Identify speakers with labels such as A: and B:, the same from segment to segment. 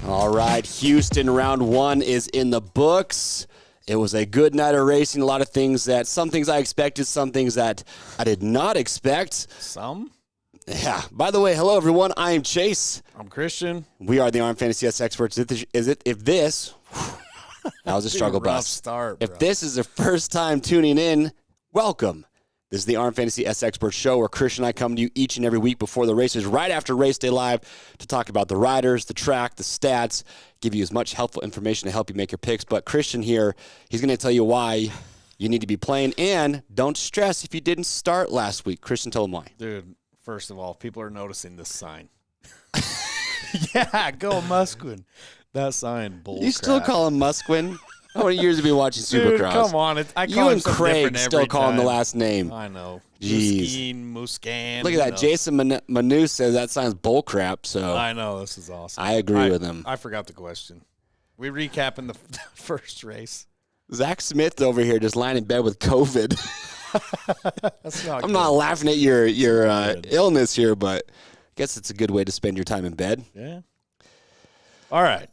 A: All right, Houston round one is in the books. It was a good night of racing. A lot of things some things I expected, some things that I did not expect.
B: Some?
A: Yeah. By the way, hello everyone. I am Chase.
B: I'm Christian.
A: We are the RMFantasy experts. If this that was a struggle
B: rough
A: bus.
B: Start,
A: if this is the first time tuning in, welcome. This is the RMFantasy show where Christian and I come to you each and every week before the races, right after race day live, to talk about the riders, the track, the stats, give you as much helpful information to help you make your picks. But Christian here, he's going to tell you why you need to be playing, and don't stress if you didn't start last week. Christian, tell him why.
B: Dude, first of all, people are noticing this sign. Yeah, go Musquin. That sign, bull
A: You still
B: crap.
A: call him Musquin? How many years have you been watching Supercross?
B: Dude, come on. I call
A: You
B: him
A: and
B: something
A: Craig
B: different
A: still
B: every
A: call him the
B: time.
A: last name.
B: I know.
A: Jeez.
B: Musquin.
A: Look at that. Jason Manu says that sounds bullcrap, so
B: I know. This is awesome.
A: I agree with him.
B: I forgot the question. We recapping the first race.
A: Zach Smith over here just lying in bed with COVID.
B: That's not
A: I'm
B: good.
A: not laughing at your illness here, but I guess it's a good way to spend your time in bed.
B: Yeah. All right.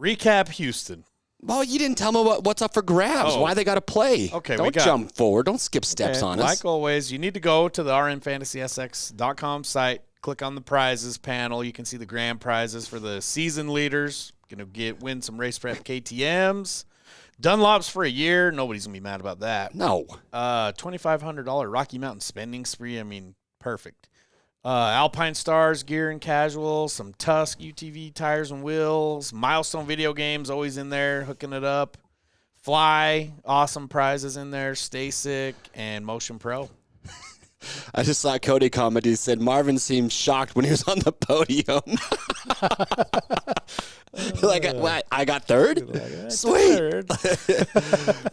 B: Recap Houston.
A: Well, you didn't tell me what's up for grabs, why they got to play.
B: Okay,
A: Don't jump forward. Don't skip steps on us.
B: Like always, you need to go to the RMFantasySX.com site, click on the prizes panel. You can see the grand prizes for the season leaders. Going to win some race prep KTMs. Dunlops for a year. Nobody's going to be mad about that.
A: No.
B: $2,500 Rocky Mountain spending spree. I mean, perfect. Alpine Stars gear and casual, some Tusk UTV tires and wheels, Milestone video games always in there, hooking it up. Fly, awesome prizes in there, Stay Sick, and Motion Pro.
A: I just saw Cody comment. He said Marvin seemed shocked when he was on the podium. I got third? Sweet.
B: Third.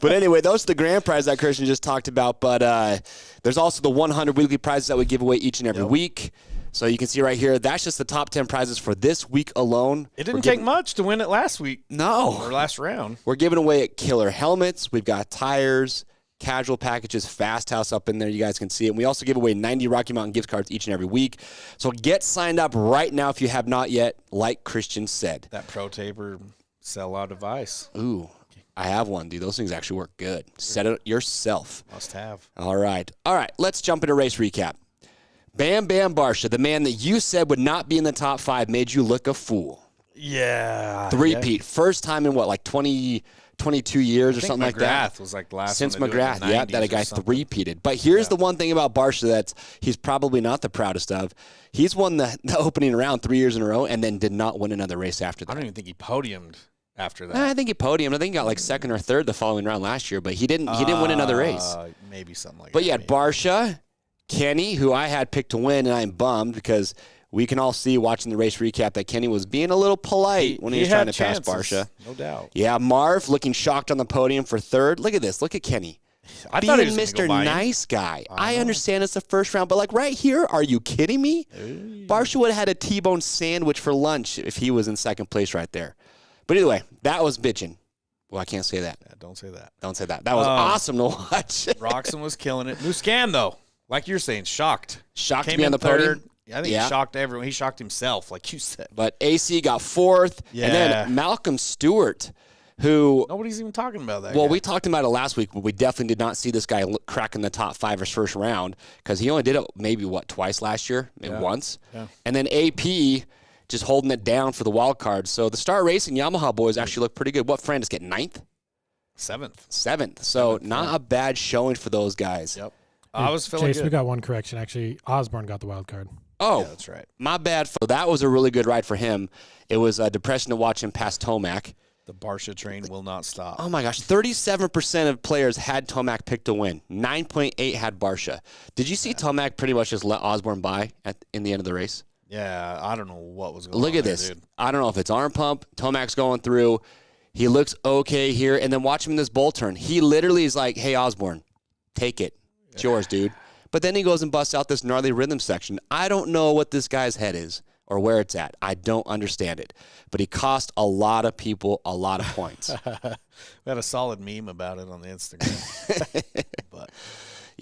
A: But anyway, those are the grand prizes that Christian just talked about. But there's also the 100 weekly prizes that we give away each and every week. So you can see right here, that's just the top 10 prizes for this week alone.
B: It didn't take much to win it last week.
A: No.
B: Or last round.
A: We're giving away killer helmets. We've got tires, casual packages, Fast House up in there. You guys can see it. And we also give away 90 Rocky Mountain gift cards each and every week. So get signed up right now if you have not yet, like Christian said.
B: That Pro Taper sellout device.
A: Ooh, I have one, dude. Those things actually work good. Set it yourself.
B: Must have.
A: All right. Let's jump into race recap. Bam Bam Barcia, the man that you said would not be in the top 5, made you look a fool.
B: Yeah.
A: Three-peat.
B: Yeah.
A: First time in 22 years or something like that?
B: McGrath was like the last
A: Since
B: one to do it in
A: McGrath,
B: the
A: yeah,
B: 90s
A: that a guy
B: or something.
A: three-peated. But here's the one thing about Barcia that he's probably not the proudest of. He's won the opening round 3 years in a row and then did not win another race after that.
B: I don't even think he podiumed after that.
A: I think he podiumed. I think he got like second or third the following round last year, but he didn't win another race.
B: Maybe something like that.
A: But you had Barcia, Kenny, who I had picked to win, and I'm bummed because we can all see watching the race recap that Kenny was being a little polite when he was trying to pass Barcia.
B: No doubt.
A: Yeah, Marv looking shocked on the podium for third. Look at this. Look at Kenny.
B: I thought he was
A: Mr.
B: gonna go by him.
A: Nice Guy. I understand it's the first round, but like right here, are you kidding me? Barcia would have had a T-bone sandwich for lunch if he was in second place right there. But either way, that was bitching. Well, I can't say that.
B: Yeah, don't say that.
A: Don't say that. That was awesome to watch.
B: Roxon was killing it. Musquin, though, like you're saying, shocked.
A: Shocked to
B: Came
A: be on
B: in
A: the podium.
B: third. I think he shocked everyone. He shocked himself, like you said.
A: But AC got fourth.
B: Yeah.
A: And then Malcolm Stewart, who...
B: Nobody's even talking about that
A: Well,
B: guy.
A: we talked about it last week, but we definitely did not see this guy cracking the top 5 his first round because he only did it maybe, twice last year? Maybe once?
B: Yeah. And
A: then AP just holding it down for the wild card. So the Star Racing Yamaha boys actually look pretty good. What, Fran, just get 9th? Seventh. So not a bad showing for those guys.
B: Yep. I was feeling
C: Chase,
B: good.
C: we got one correction. Actually, Osborne got the wild card.
A: Oh,
B: Yeah, that's right.
A: my bad. So that was a really good ride for him. It was a depression to watch him pass Tomac.
B: The Barcia train will not stop.
A: Oh, my gosh. 37% of players had Tomac picked to win. 9.8 had Barcia. Did you see Tomac pretty much just let Osborne by in the end of the race?
B: Yeah, I don't know what was going on.
A: Look at
B: there,
A: this.
B: dude.
A: I don't know if it's arm pump. Tomac's going through. He looks okay here. And then watch him in this bull turn. He literally is like, hey, Osborne, take it. It's yours, dude. But then he goes and busts out this gnarly rhythm section. I don't know what this guy's head is or where it's at. I don't understand it. But he cost a lot of people a lot of points.
B: We had a solid meme about it on the Instagram. But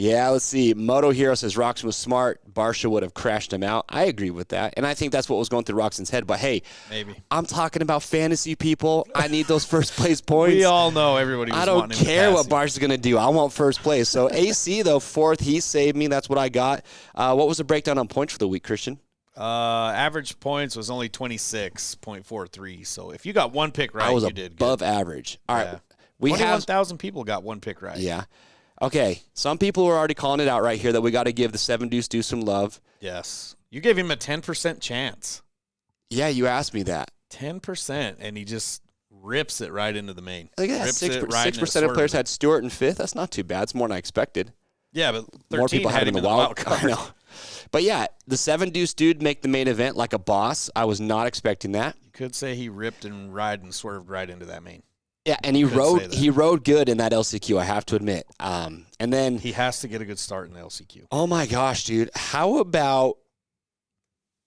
A: Yeah, let's see. Moto Hero says Roxon was smart. Barcia would have crashed him out. I agree with that. And I think that's what was going through Roxon's head. But, hey,
B: maybe
A: I'm talking about fantasy people. I need those first-place points.
B: we all know everybody was
A: I don't
B: wanting him to
A: care
B: pass
A: what
B: him.
A: Barcia's going to do. I want first place. So, AC, though, fourth. He saved me. That's what I got. What was the breakdown on points for the week, Christian?
B: Average points was only 26.43. So if you got one pick right,
A: I was
B: you did
A: above
B: good.
A: average. All right.
B: Yeah.
A: We have
B: 21,000 people got one pick right.
A: Yeah. Okay. Some people are already calling it out right here that we got to give the 7 Deuce Deuce some love.
B: Yes. You gave him a 10% chance.
A: Yeah, you asked me that.
B: 10%, and he just rips it right into the main.
A: Look at that.
B: Rips it right
A: 6% of players had Stewart in 5th. That's not too bad. It's more than I expected.
B: Yeah, but 13
A: More people had him in the wild
B: card.
A: I know. But, yeah, the 7 Deuce Dude make the main event like a boss. I was not expecting that.
B: You could say he ripped and ride and swerved right into that main.
A: Yeah, and he rode good in that LCQ, I have to admit. And then
B: He has to get a good start in the LCQ.
A: oh my gosh, dude. How about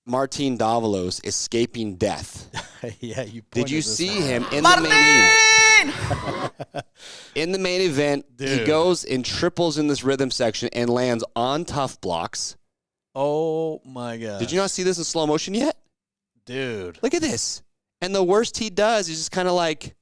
A: Martin Davalos escaping death?
B: Yeah, you
A: Did you
B: pointed this
A: see
B: out.
A: him in the main event? In the main event, he
B: Dude.
A: goes and triples in this rhythm section and lands on tough blocks.
B: Oh, my God.
A: Did you not see this in slow motion yet?
B: Dude.
A: Look at this. And the worst he does is just kind of like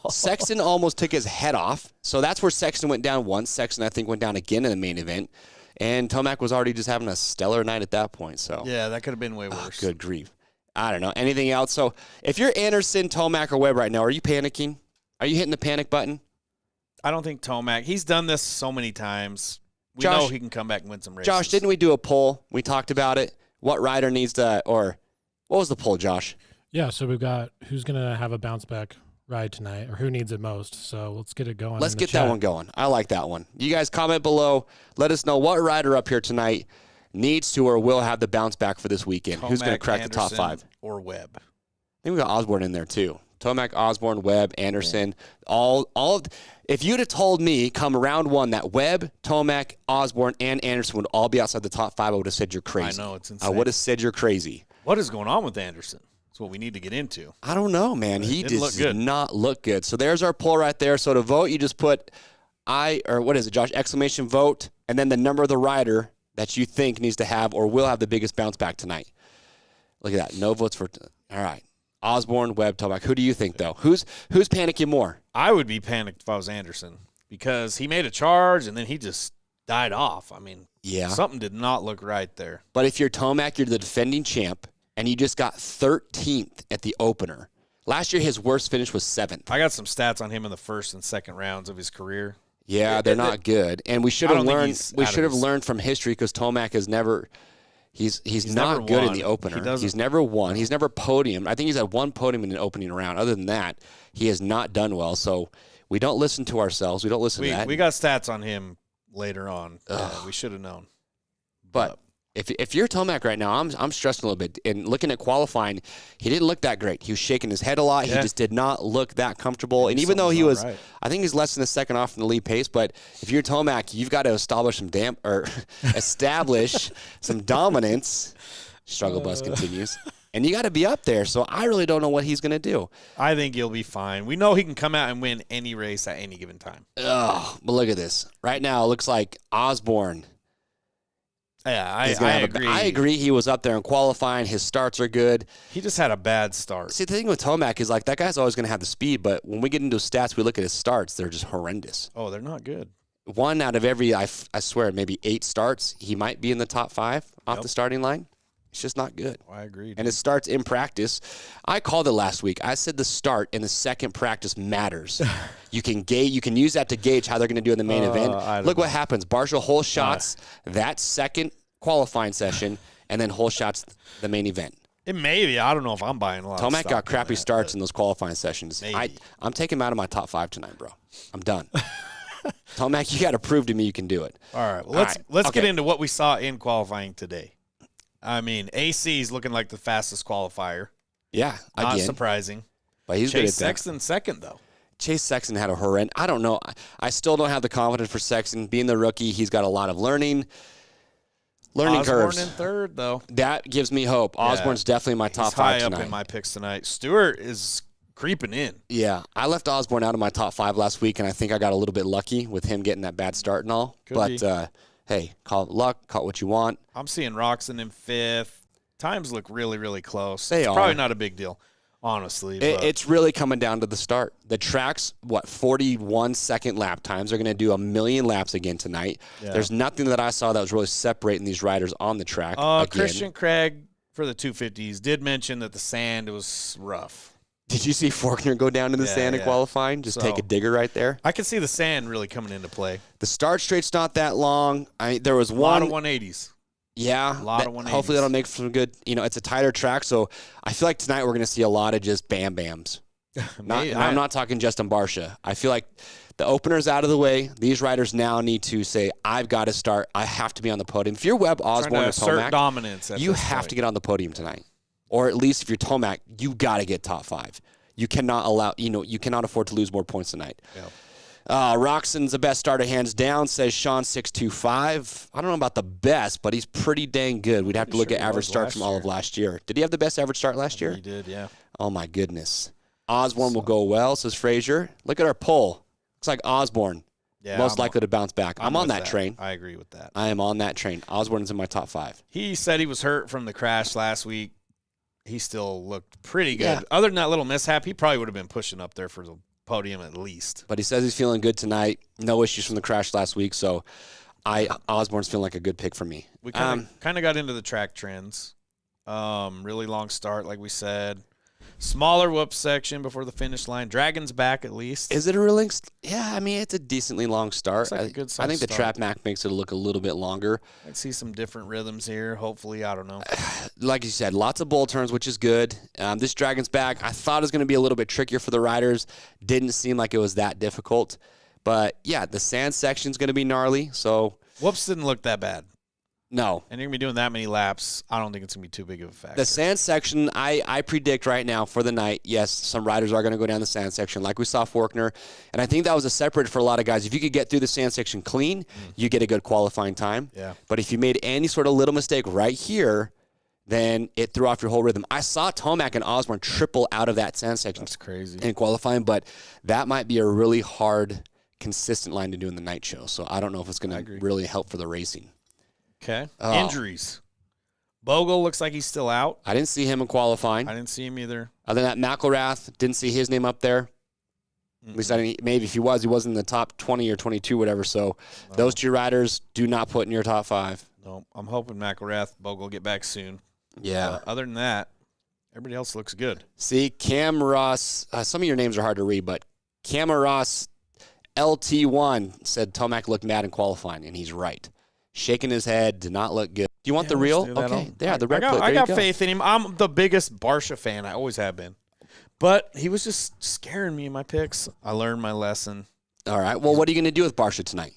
A: Sexton almost took his head off. So that's where Sexton went down once. Sexton, I think, went down again in the main event. And Tomac was already just having a stellar night at that point. So
B: Yeah, that could have been way worse.
A: good grief. I don't know. Anything else? So if you're Anderson, Tomac, or Webb right now, are you panicking? Are you hitting the panic button?
B: I don't think Tomac. He's done this so many times. We
A: Josh-
B: know he can come back and win some races.
A: Josh, didn't we do a poll? We talked about it. What rider needs to, or what was the poll, Josh?
C: Yeah, so we've got who's going to have a bounce back ride tonight or who needs it most. So let's get it going.
A: Let's
C: in the
A: get
C: chat.
A: that one going. I like that one. You guys comment below. Let us know what rider up here tonight needs to or will have the bounce back for this weekend. Who's going to
B: Tomac,
A: crack the top
B: Anderson,
A: 5?
B: Or Webb.
A: I think we got Osborne in there too. Tomac, Osborne, Webb, Anderson. All. If you'd have told me come round 1 that Webb, Tomac, Osborne, and Anderson would all be outside the top 5, I would have said you're crazy.
B: I know, it's
A: I
B: insane.
A: would have said you're crazy.
B: What is going on with Anderson? That's what we need to get into.
A: I don't know, man. He
B: didn't look
A: does
B: good.
A: not look good. So there's our poll right there. So to vote, you just put what is it, Josh? Exclamation vote, and then the number of the rider that you think needs to have or will have the biggest bounce back tonight. Look at that. No votes for. All right. Osborne, Webb, Tomac. Who do you think, though? Who's panicking more?
B: I would be panicked if I was Anderson because he made a charge and then he just died off. I mean,
A: Yeah.
B: something did not look right there.
A: But if you're Tomac, you're the defending champ, and you just got 13th at the opener. Last year, his worst finish was 7th.
B: I got some stats on him in the first and second rounds of his career.
A: Yeah, they're not good. And we should
B: I
A: have
B: don't think
A: learned.
B: he's
A: We
B: out of
A: should have
B: his-
A: learned from history because Tomac has never. He's
B: never
A: not good in
B: won.
A: the opener.
B: He doesn't-
A: He's never won. He's never podiumed. I think he's had one podium in an opening round. Other than that, he has not done well. So we don't listen to ourselves. We don't listen to that.
B: We got stats on him later on. We should have known.
A: But if you're Tomac right now, I'm stressing a little bit. And looking at qualifying, he didn't look that great. He was shaking his head a lot.
B: Yeah.
A: He just did not look that comfortable. And even though
B: something's
A: he
B: not
A: was,
B: right.
A: I think he's less than a second off from the lead pace. But if you're Tomac, you've got to establish establish some dominance. Struggle bus continues. And you got to be up there. So I really don't know what he's going to do.
B: I think he'll be fine. We know he can come out and win any race at any given time.
A: Oh, but look at this. Right now, it looks like Osborne.
B: Yeah, I agree.
A: I agree. He was up there in qualifying. His starts are good.
B: He just had a bad start.
A: See, the thing with Tomac is like that guy's always going to have the speed, but when we get into his stats, we look at his starts, they're just horrendous.
B: Oh, they're not good.
A: 1 out of every, I swear, maybe 8 starts, he might be in the top 5 off the starting line. It's just not good.
B: I agree.
A: And his starts in practice, I called it last week. I said the start in the second practice matters. You can use that to gauge how they're going to do in the main event. Look what happens. Barcia hole shots that second qualifying session, and then hole shots the main event.
B: It may be. I don't know if I'm buying a lot.
A: Tomac
B: of
A: got crappy starts in those qualifying sessions.
B: Maybe.
A: I'm taking him out of my top 5 tonight, bro. I'm done. Tomac, you got to prove to me you can do it.
B: All right. Well, let's
A: Okay.
B: get into what we saw in qualifying today. I mean, AC is looking like the fastest qualifier.
A: Yeah,
B: Not
A: again.
B: surprising.
A: But he's good
B: Chase
A: at that.
B: Sexton second, though.
A: Chase Sexton had a horrendous. I don't know. I still don't have the confidence for Sexton. Being the rookie, he's got a lot of learning curves.
B: Osborne in third, though.
A: That gives me hope. Osborne's definitely my top
B: He's
A: 5
B: high
A: tonight.
B: up in my picks tonight. Stewart is creeping in.
A: Yeah, I left Osborne out of my top 5 last week, and I think I got a little bit lucky with him getting that bad start and all.
B: Could
A: but hey, call it luck, call it what you want.
B: I'm seeing Roxon in 5th. Times look really, really close.
A: They
B: it's
A: are.
B: Probably not a big deal, honestly.
A: It's really coming down to the start. The track's, 41-second lap times. They're going to do 1 million laps again tonight.
B: Yeah.
A: There's nothing that I saw that was really separating these riders on the track.
B: Christian Craig for the 250s did mention that the sand was rough.
A: Did you see Faulkner go down in the sand in qualifying? Just take a digger right there.
B: I could see the sand really coming into play.
A: The start straight's not that long. There was
B: a
A: one.
B: lot of 180s.
A: Yeah.
B: A lot of 180s.
A: Hopefully that'll make some good, it's a tighter track. So I feel like tonight we're going to see a lot of just bam-bams. I'm not talking just on Barcia. I feel like the opener's out of the way. These riders now need to say, I've got to start. I have to be on the podium. If you're Webb, Osborne, or Tomac,
B: dominance
A: you have to get on the podium tonight. Or at least if you're Tomac, you got to get top 5. You cannot allow, you cannot afford to lose more points tonight. Yeah. Roxon's the best starter hands down, says Sean 625. I don't know about the best, but he's pretty dang good. We'd have to look at average starts from all of last year. Did he have the best average start last year?
B: He did, yeah.
A: Oh my goodness. Osborne will go well, says Frazier. Look at our poll. Looks like Osborne most likely to bounce back. I'm on that train.
B: I agree with that.
A: I am on that train. Osborne's in my top 5.
B: He said he was hurt from the crash last week. He still looked pretty good.
A: Yeah.
B: Other than that little mishap, he probably would have been pushing up there for the podium at least.
A: But he says he's feeling good tonight. No issues from the crash last week, so Osborne's feeling like a good pick for me.
B: We kind of got into the track trends. Really long start, like we said. Smaller whoop section before the finish line. Dragon's back at least.
A: Is it a really? Yeah, I mean, it's a decently long start.
B: Like a good
A: I think the
B: start.
A: Trap Mac makes it look a little bit longer.
B: I'd see some different rhythms here. Hopefully, I don't know.
A: Like you said, lots of bull turns, which is good. This Dragon's back. I thought it was going to be a little bit trickier for the riders. Didn't seem like it was that difficult. But, yeah, the sand section's going to be gnarly. So
B: Whoops didn't look that bad.
A: No.
B: And you're going to be doing that many laps. I don't think it's going to be too big of a factor.
A: The sand section, I predict right now for the night, yes, some riders are going to go down the sand section like we saw Faulkner. And I think that was a separate for a lot of guys. If you could get through the sand section clean, you get a good qualifying time.
B: Yeah.
A: But if you made any sort of little mistake right here, then it threw off your whole rhythm. I saw Tomac and Osborne triple out of that sand section.
B: That's crazy.
A: In qualifying, but that might be a really hard, consistent line to do in the night show. So I don't know if it's going to really help for the racing.
B: Okay. Injuries. Bogle looks like he's still out.
A: I didn't see him in qualifying.
B: I didn't see him either.
A: Other than that, McElrath, didn't see his name up there. At least I didn't, maybe if he was in the top 20 or 22, whatever. So those two riders do not put in your top 5.
B: No, I'm hoping McElrath, Bogle get back soon.
A: Yeah.
B: Other than that, everybody else looks good.
A: See, Cam Ross, some of your names are hard to read, but Cam Ross LT1 said Tomac looked mad in qualifying, and he's right. Shaking his head, did not look good. Do you want the real? Okay, yeah, the red clip.
B: I got faith in him. I'm the biggest Barcia fan. I always have been. But he was just scaring me in my picks. I learned my lesson.
A: All right. Well, what are you going to do with Barcia tonight?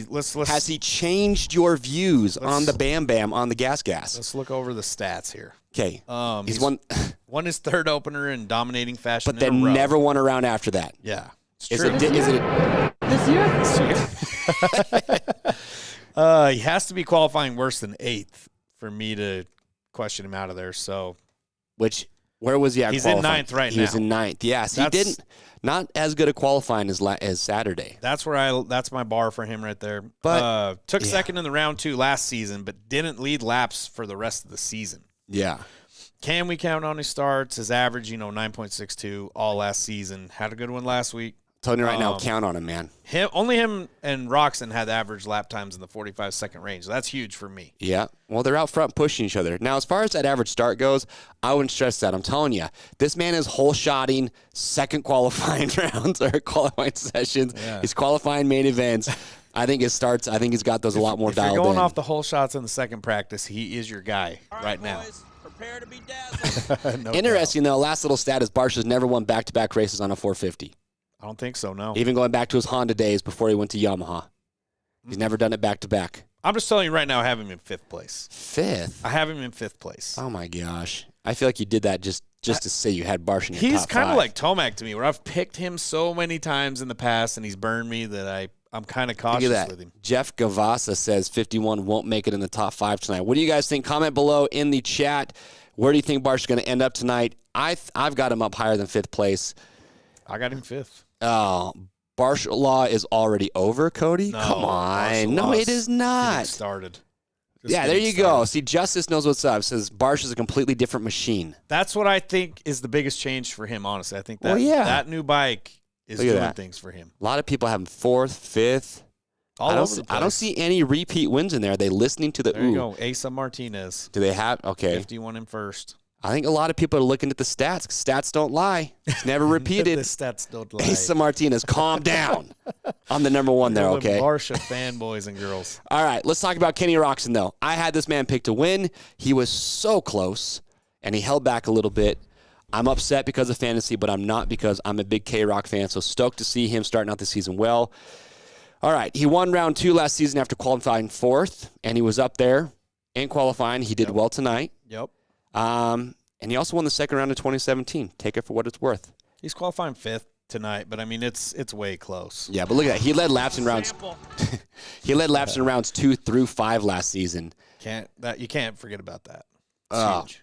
B: Let's
A: Has he changed your views on the Bam Bam on the gas?
B: Let's look over the stats here.
A: Okay.
B: He's won his third opener in dominating fashion,
A: but then never won a round after that.
B: Yeah, it's
A: Is
B: true.
A: it
B: This year? He has to be qualifying worse than 8th for me to question him out of there. So,
A: where was he at?
B: He's
A: qualifying?
B: in 9th right now.
A: He was in 9th. Yes, he didn't. Not as good at qualifying as Saturday.
B: That's that's my bar for him right there.
A: But
B: took second in the round 2 last season, but didn't lead laps for the rest of the season.
A: Yeah.
B: Can we count on his starts? His average, 9.62 all last season. Had a good one last week.
A: Telling you right now, count on him, man.
B: Only him and Roxon had average lap times in the 45-second range. That's huge for me.
A: Yeah. Well, they're out front pushing each other. Now, as far as that average start goes, I wouldn't stress that. I'm telling you, this man is hole-shotting second qualifying rounds or qualifying sessions. Yeah. He's qualifying main events. I think his starts, he's got those a lot more dialed in.
B: If you're going off the hole shots in the second practice, he is your guy right now.
D: Boys, prepare to be dazzled.
B: No
A: Interesting,
B: doubt.
A: though, last little stat is Barcia's never won back-to-back races on a 450.
B: I don't think so, no.
A: Even going back to his Honda days before he went to Yamaha. He's never done it back-to-back.
B: I'm just telling you right now, I have him in 5th place.
A: 5th?
B: I have him in 5th place.
A: Oh, my gosh. I feel like you did that just to say you had Barcia in your
B: He's
A: top
B: kind of
A: 5.
B: like Tomac to me, where I've picked him so many times in the past, and he's burned me that I'm kind of cautious with him.
A: Jeff Gavasa says 51 won't make it in the top 5 tonight. What do you guys think? Comment below in the chat. Where do you think Barcia's going to end up tonight? I've got him up higher than 5th place.
B: I got him 5th.
A: Oh, Barcia law is already over, Cody?
B: No,
A: Come on. No, it is
B: getting
A: not.
B: started.
A: Yeah, there you go. See, Justice knows what's up. Says Barcia's a completely different machine.
B: That's what I think is the biggest change for him, honestly. I think that that new bike is doing things for him.
A: A lot of people have him 4th, 5th.
B: All over the place.
A: I don't see any repeat wins in there. Are they listening to the
B: There you go. Asa Martinez.
A: Do they have? Okay.
B: 51 in first.
A: I think a lot of people are looking at the stats. Stats don't lie. It's never repeated.
B: The stats don't lie.
A: Asa Martinez, calm down. I'm the number 1 there, okay?
B: Barcia fanboys and girls.
A: All right, let's talk about Kenny Roczen, though. I had this man picked to win. He was so close, and he held back a little bit. I'm upset because of fantasy, but I'm not because I'm a big K-Rock fan, so stoked to see him starting out the season well. All right, he won round 2 last season after qualifying 4th, and he was up there in qualifying. He did well tonight.
B: Yep.
A: And he also won the second round of 2017. Take it for what it's worth.
B: He's qualifying 5th tonight, but I mean it's way close.
A: Yeah, but look at that. He led laps in rounds. He led laps in rounds 2 through 5 last season.
B: You can't forget about that. It's huge.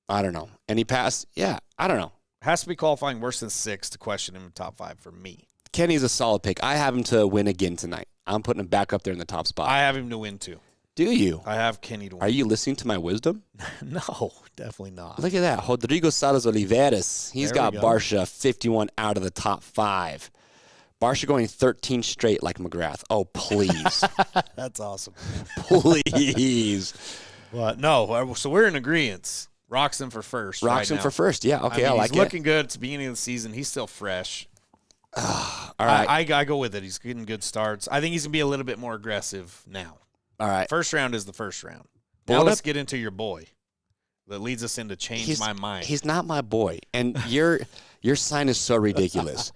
A: I don't know. And he passed. Yeah, I don't know.
B: Has to be qualifying worse than 6 to question him in top 5 for me.
A: Kenny's a solid pick. I have him to win again tonight. I'm putting him back up there in the top spot.
B: I have him to win too.
A: Do you?
B: I have Kenny to win.
A: Are you listening to my wisdom?
B: No, definitely not.
A: Look at that. Rodrigo Salas Oliveras. He's got Barcia 51 out of the top 5. Barcia going 13 straight like McGrath. Oh, please.
B: That's awesome.
A: Please.
B: But no, so we're in agreement. Roczen for first.
A: Roczen for first. Yeah, okay, I like it.
B: He's looking good. It's the beginning of the season. He's still fresh.
A: All right.
B: I go with it. He's getting good starts. I think he's going to be a little bit more aggressive now.
A: All right.
B: First round is the first round. Now let's get into your boy. That leads us into change my mind.
A: He's not my boy. And your sign is so ridiculous.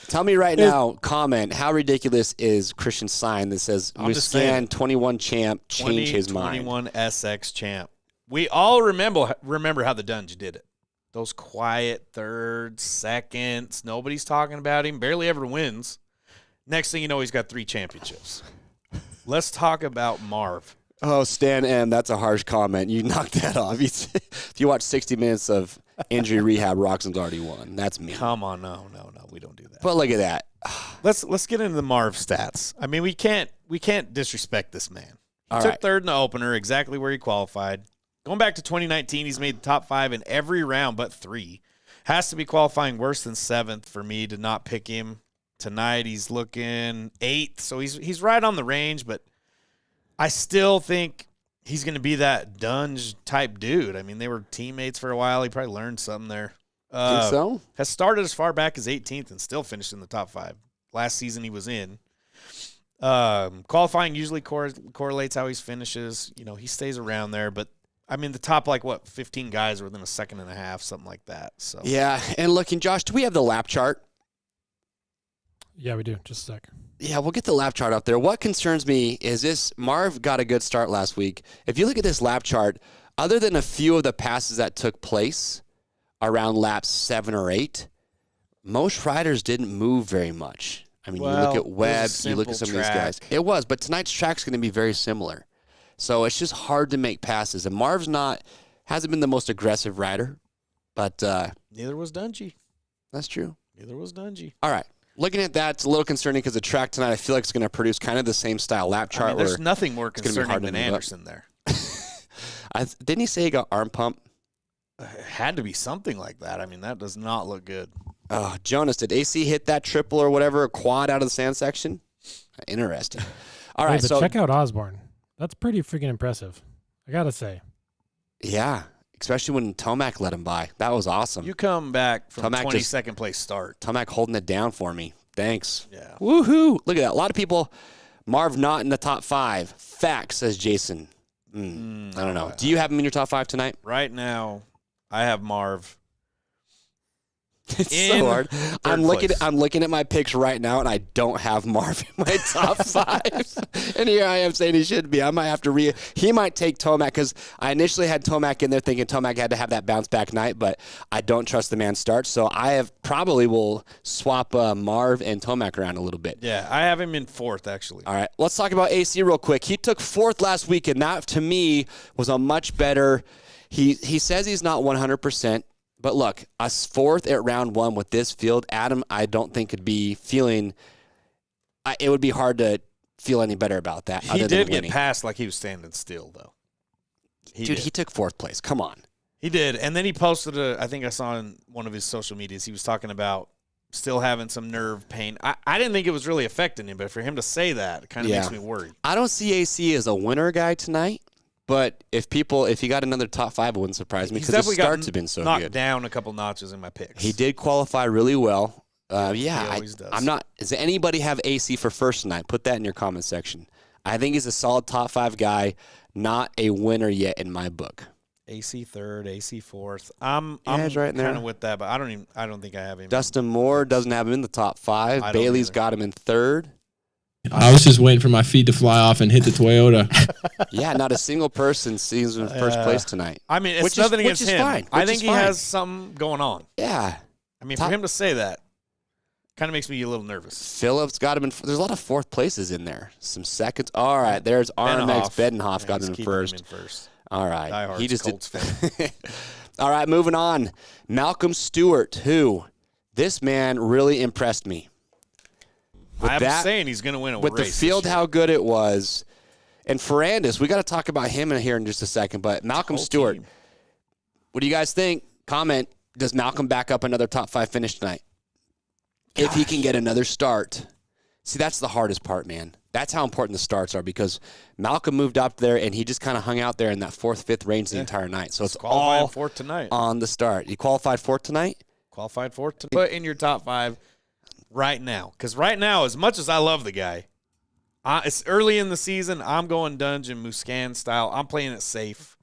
A: Tell me right now, comment, how ridiculous is Christian's sign that says Musquin 21 champ, change his mind.
B: 21 SX champ. We all remember how the Dunge did it. Those quiet thirds, seconds. Nobody's talking about him. Barely ever wins. Next thing you know, he's got 3 championships. Let's talk about Marv.
A: Oh, Stan M., that's a harsh comment. You knocked that off. If you watch 60 Minutes of injury rehab, Roczen's already won. That's me.
B: Come on, no, we don't do that.
A: But look at that.
B: Let's get into the Marv stats. I mean, we can't disrespect this man. He took 3rd in the opener, exactly where he qualified. Going back to 2019, he's made the top 5 in every round but 3. Has to be qualifying worse than 7th for me to not pick him. Tonight he's looking 8th, so he's right on the range, but I still think he's going to be that Dunge type dude. I mean, they were teammates for a while. He probably learned something there.
A: Think so?
B: Has started as far back as 18th and still finished in the top 5. Last season he was in. Qualifying usually correlates how he finishes. You know, he stays around there, but I mean, the top, 15 guys are within a second and a half, something like that. So
A: yeah, and looking, Josh, do we have the lap chart?
C: Yeah, we do. Just a sec.
A: Yeah, we'll get the lap chart up there. What concerns me is this. Marv got a good start last week. If you look at this lap chart, other than a few of the passes that took place around laps 7 or 8, most riders didn't move very much. I mean, you look at Webb, you look at some of these guys. It was, but tonight's track's going to be very similar. So it's just hard to make passes. And Marv's hasn't been the most aggressive rider, but
B: neither was Dungy.
A: That's true.
B: Neither was Dungy.
A: All right. Looking at that, it's a little concerning because the track tonight, I feel like it's going to produce kind of the same style lap chart.
B: There's nothing more concerning than Anderson there.
A: Didn't he say he got arm pump?
B: It had to be something like that. I mean, that does not look good.
A: Oh, Jonas, did AC hit that triple or whatever, a quad out of the sand section? Interesting. All right,
C: but check out Osborne. That's pretty freaking impressive, I got to say.
A: Yeah, especially when Tomac let him by. That was awesome.
B: You come back from 22nd place start.
A: Tomac holding it down for me. Thanks.
B: Yeah.
A: Woohoo. Look at that. A lot of people, Marv not in the top 5. Fact, says Jason. I don't know. Do you have him in your top 5 tonight?
B: Right now, I have Marv.
A: It's so hard. I'm looking at my picks right now, and I don't have Marv in my top 5. And here I am saying he should be. I might have to he might take Tomac because I initially had Tomac in there thinking Tomac had to have that bounce back night, but I don't trust the man's start. So I probably will swap Marv and Tomac around a little bit.
B: Yeah, I have him in 4th, actually.
A: All right, let's talk about AC real quick. He took 4th last week, and that to me was a much better. He says he's not 100%. But look, us fourth at round 1 with this field, Adam, I don't think could be feeling. It would be hard to feel any better about that.
B: He did get passed like he was standing still, though.
A: He took 4th place. Come on.
B: He did, and then he posted I think I saw in one of his social medias, he was talking about still having some nerve pain. I didn't think it was really affecting him, but for him to say that, it kind of makes me worried.
A: I don't see AC as a winner guy tonight. But if he got another top 5, it wouldn't surprise me because his starts have been so
B: knocked
A: good.
B: Down a couple notches in my picks.
A: He did qualify really well.
B: He always does.
A: I'm not. Does anybody have AC for first tonight? Put that in your comment section. I think he's a solid top 5 guy, not a winner yet in my book.
B: AC 3rd, AC 4th. I'm
A: right
B: kind of with that, but I don't think I have him.
A: Dustin Moore doesn't have him in the top 5. Bailey's got him in 3rd.
E: I was just waiting for my feet to fly off and hit the Toyota.
A: Yeah, not a single person sees him in first place tonight.
B: I mean, it's nothing against him.
A: Fine,
B: I think he has something going on.
A: Yeah.
B: I mean, for him to say that kind of makes me a little nervous.
A: Phillips got him in. There's a lot of 4th places in there. Some seconds. All right, there's RMX Bedenhoff got him in first. All right. He just did. All right, moving on. Malcolm Stewart, who this man really impressed me.
B: I'm saying he's going to win a race.
A: With the field, how good it was. And Ferrandis, we got to talk about him in here in just a second. But Malcolm Stewart, what do you guys think? Comment. Does Malcolm back up another top 5 finish tonight? If he can get another start. See, that's the hardest part, man. That's how important the starts are because Malcolm moved up there and he just kind of hung out there in that 4th, 5th range the entire night. So it's all
B: 4th tonight
A: on the start. You qualified 4th tonight?
B: Qualified 4th tonight. Put in your top 5 right now. Because right now, as much as I love the guy, it's early in the season. I'm going Dungeon Musquin style. I'm playing it safe.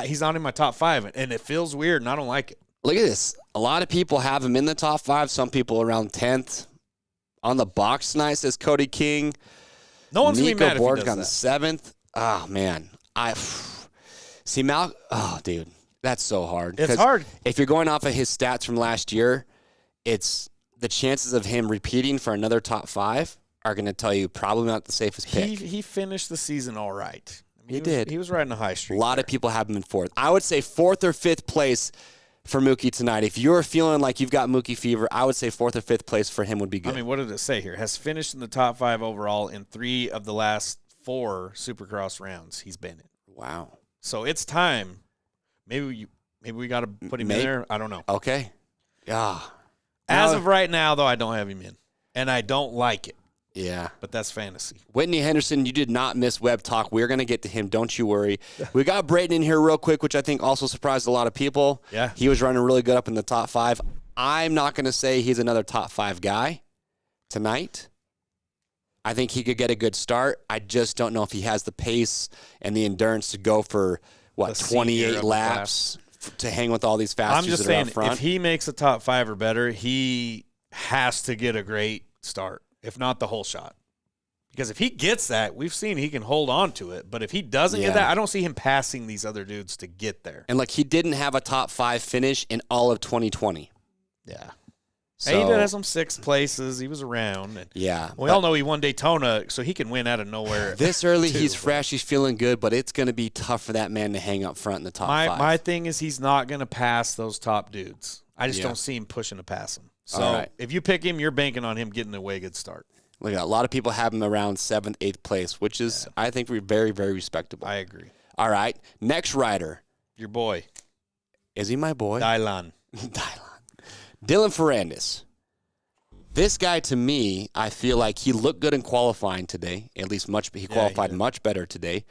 B: He's not in my top 5, and it feels weird, and I don't like it.
A: Look at this. A lot of people have him in the top 5. Some people around 10th. On the box tonight says Cody King.
B: No one's going to be mad if he does
A: on the 7th. Oh, man. See, oh, dude. That's so hard.
B: It's hard.
A: If you're going off of his stats from last year, it's the chances of him repeating for another top 5 are going to tell you probably not the safest pick.
B: He finished the season all right. I mean,
A: he did.
B: He was riding a high streak.
A: A lot of people have him in 4th. I would say 4th or 5th place for Mookie tonight. If you're feeling like you've got Mookie fever, I would say 4th or 5th place for him would be good.
B: I mean, what did it say here? Has finished in the top 5 overall in 3 of the last 4 Supercross rounds he's been in.
A: Wow.
B: So it's time. Maybe we got to put him in there. I don't know.
A: Okay. Yeah.
B: As of right now, though, I don't have him in, and I don't like it.
A: Yeah.
B: But that's fantasy.
A: Whitney Henderson, you did not miss Web Talk. We're going to get to him. Don't you worry. We got Brayton in here real quick, which I think also surprised a lot of people.
B: Yeah.
A: He was running really good up in the top 5. I'm not going to say he's another top 5 guy tonight. I think he could get a good start. I just don't know if he has the pace and the endurance to go for, 28 laps to hang with all these fast
B: I'm just
A: that are
B: saying,
A: up front.
B: if he makes a top 5 or better, he has to get a great start, if not the whole shot. Because if he gets that, we've seen he can hold on to it. But if he doesn't get that, I don't see him passing these other dudes to get there.
A: And, he didn't have a top 5 finish in all of 2020.
B: Yeah.
A: So,
B: he did have some 6th places. He was around. And
A: yeah.
B: We all know he won Daytona, so he can win out of nowhere.
A: This early, he's fresh. He's feeling good, but it's going to be tough for that man to hang up front in the top 5.
B: My thing is he's not going to pass those top dudes. I just don't see him pushing to pass them. So if you pick him, you're banking on him getting a way good start.
A: Look, a lot of people have him around 7th, 8th place, which is, I think, very, very respectable.
B: I agree.
A: All right. Next rider.
B: Your boy.
A: Is he my boy?
B: Dylan.
A: Dylan Ferrandis. This guy, to me, I feel like he looked good in qualifying today. At least he qualified much better today.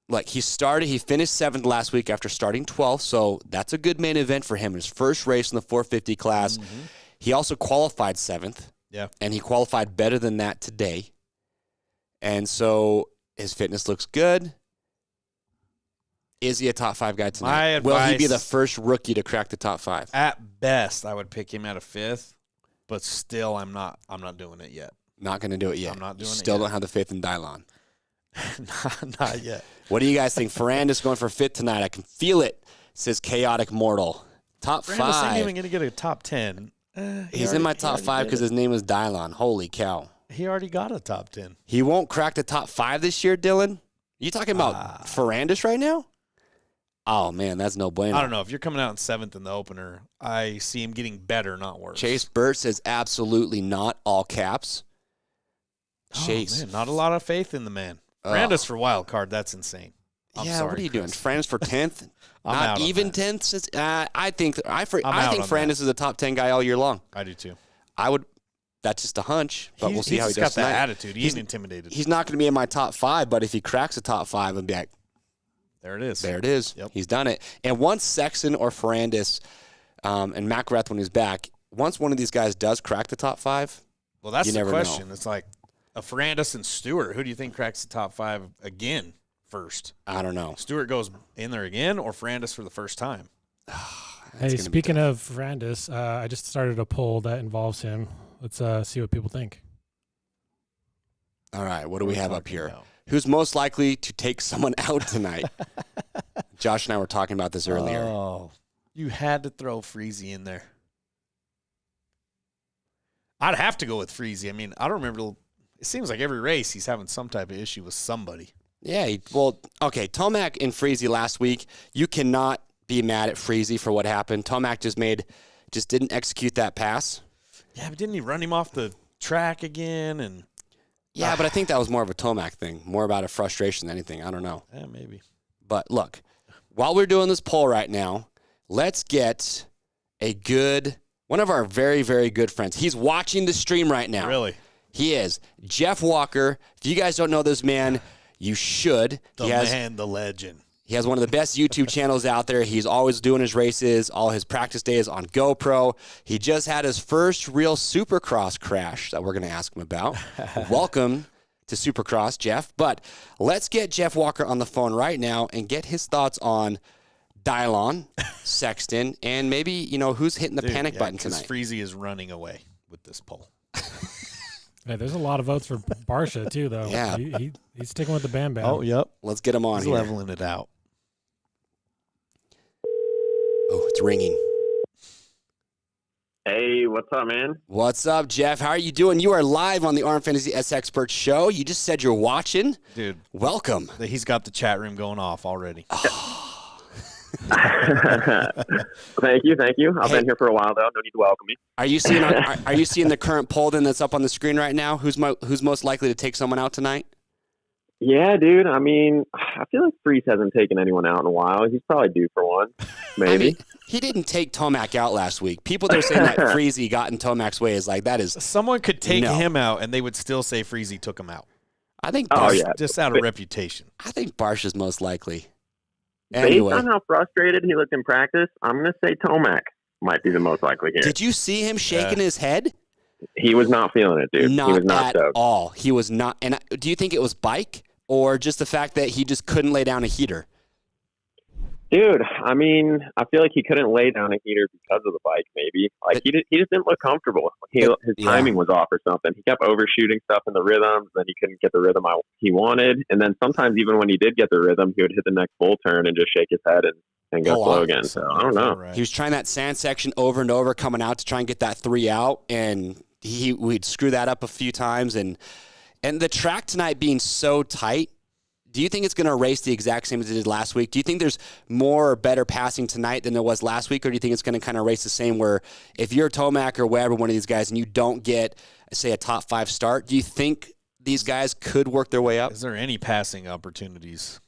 A: He finished 7th last week after starting 12th, so that's a good main event for him. His first race in the 450 class. Mm-hmm. He also qualified 7th.
B: Yeah.
A: And he qualified better than that today. And so his fitness looks good. Is he a top 5 guy tonight? Will he be the first rookie to crack the top 5?
B: At best, I would pick him at a 5th, but still I'm not doing it yet.
A: Not going to do it yet.
B: I'm not doing it
A: Still
B: yet.
A: Don't have the faith in Dylan.
B: Not yet.
A: What do you guys think? Ferrandis going for 5th tonight. I can feel it, says Chaotic Mortal. Top 5.
B: Ferrandis ain't even going to get a top 10.
A: He's in my top 5 because his name is Dylan. Holy cow.
B: He already got a top 10.
A: He won't crack the top 5 this year, Dylan? You talking about Ferrandis right now? Oh, man, that's no bueno.
B: I don't know. If you're coming out in 7th in the opener, I see him getting better, not worse.
A: Chase Burt says absolutely not, all caps. Chase.
B: Man, not a lot of faith in the man. Brandis for wild card, that's insane. I'm sorry,
A: what are you doing?
B: Chris.
A: Francis for 10th?
B: I'm
A: Not
B: out on
A: even
B: that.
A: 10th? I think
B: on
A: Francis is a top 10 guy all year long.
B: I do too.
A: That's just a hunch, but we'll see how he
B: He's
A: does
B: got that
A: tonight.
B: attitude. He ain't intimidated.
A: He's not going to be in my top 5, but if he cracks a top 5, I'll be like,
B: There it is.
A: there it is.
B: Yep.
A: He's done it. And once Sexton or Ferrandis and McGrath when he's back, once one of these guys does crack the top 5,
B: Well, that's
A: you
B: the
A: never
B: question.
A: know.
B: It's like a Ferrandis and Stewart. Who do you think cracks the top 5 again first?
A: I don't know.
B: Stewart goes in there again, or Ferrandis for the first time?
C: Hey, speaking of Ferrandis, I just started a poll that involves him. Let's see what people think.
A: All right, what do we have up here?
B: about?
A: Who's most likely to take someone out tonight? Josh and I were talking about this earlier.
B: Oh, you had to throw Freezy in there. I'd have to go with Freezy. I mean, I don't remember. It seems like every race he's having some type of issue with somebody.
A: Yeah, okay, Tomac and Freezy last week, you cannot be mad at Freezy for what happened. Tomac just didn't execute that pass.
B: Yeah, but didn't he run him off the track again? And
A: Yeah, but I think that was more of a Tomac thing, more about a frustration than anything. I don't know.
B: yeah, maybe.
A: But look, while we're doing this poll right now, let's get one of our very, very good friends. He's watching the stream right now.
B: Really?
A: He is. Jeff Walker. If you guys don't know this man, you should.
B: The man, the legend.
A: He has one of the best YouTube channels out there. He's always doing his races, all his practice days on GoPro. He just had his first real Supercross crash that we're going to ask him about. Welcome to Supercross, Jeff. But let's get Jeff Walker on the phone right now and get his thoughts on Dylon, Sexton, and maybe, who's hitting the panic button tonight.
B: Freezy is running away with this poll.
C: Hey, there's a lot of votes for Barcia, too, though.
A: Yeah.
C: He's sticking with the Bam Bam.
B: Oh, yep.
A: Let's get him on
B: He's
A: here.
B: leveling it out.
A: Oh, it's ringing.
F: Hey, what's up, man?
A: What's up, Jeff? How are you doing? You are live on the RMFantasy SXperts show. You just said you're watching.
B: Dude,
A: Welcome.
B: he's got the chat room going off already.
F: Thank you. I've been here for a while, though. No need to welcome me.
A: Are you seeing are you seeing the current poll then that's up on the screen right now? Who's most likely to take someone out tonight?
F: Yeah, dude. I mean, I feel like Freeze hasn't taken anyone out in a while. He's probably due for one, maybe.
A: I mean, he didn't take Tomac out last week. People that are saying that Freezy got in Tomac's way is like, that is.
B: Someone could take
A: No.
B: him out, and they would still say Freezy took him out.
A: I think.
F: Oh,
A: Barcia,
F: yeah.
B: Just out of reputation.
A: I think Barcia's most likely.
F: Based
A: Anyway,
F: on how frustrated he looked in practice, I'm going to say Tomac might be the most likely here.
A: did you see him shaking his head?
F: He was not feeling it, dude.
A: Not
F: he was not
A: at
F: stoked.
A: all. He was not. And do you think it was bike or just the fact that he just couldn't lay down a heater?
F: Dude, I mean, I feel like he couldn't lay down a heater because of the bike, maybe. Like, he just didn't look comfortable. His timing was off or something. He kept overshooting stuff in the rhythms, then he couldn't get the rhythm he wanted. And then sometimes, even when he did get the rhythm, he would hit the next bull turn and just shake his head and go slow again. So, I don't know.
B: Right.
A: He was trying that sand section over and over, coming out to try and get that 3 out, and we'd screw that up a few times. And the track tonight being so tight, do you think it's going to race the exact same as it did last week? Do you think there's more or better passing tonight than there was last week, or do you think it's going to kind of race the same where if you're Tomac or Webb or one of these guys and you don't get, say, a top 5 start, do you think these guys could work their way up?
B: Is there any passing opportunities?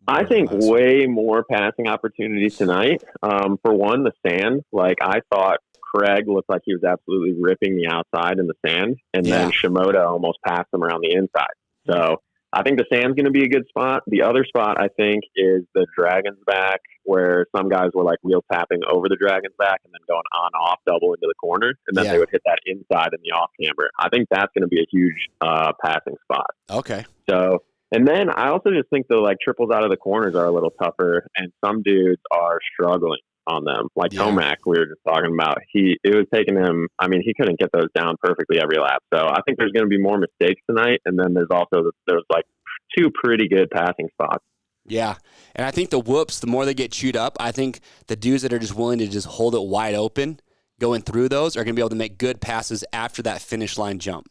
F: I think way more passing opportunities tonight. For one, the sand. Like, I thought Craig looked like he was absolutely ripping the outside in the sand, and then Shimoda almost passed him around the inside. So I think the sand's going to be a good spot. The other spot, I think, is the Dragon's Back, where some guys were like wheel tapping over the Dragon's Back and then going on-off double into the corner, and then they would hit that inside in the off-camber. I think that's going to be a huge passing spot.
A: Okay.
F: So, and then I also just think the triples out of the corners are a little tougher, and some dudes are struggling on them. Like Tomac, we were just talking about. It was taking him. I mean, he couldn't get those down perfectly every lap. So I think there's going to be more mistakes tonight, and then there's like 2 pretty good passing spots.
A: Yeah, and I think the whoops, the more they get chewed up, I think the dudes that are just willing to just hold it wide open, going through those, are going to be able to make good passes after that finish line jump.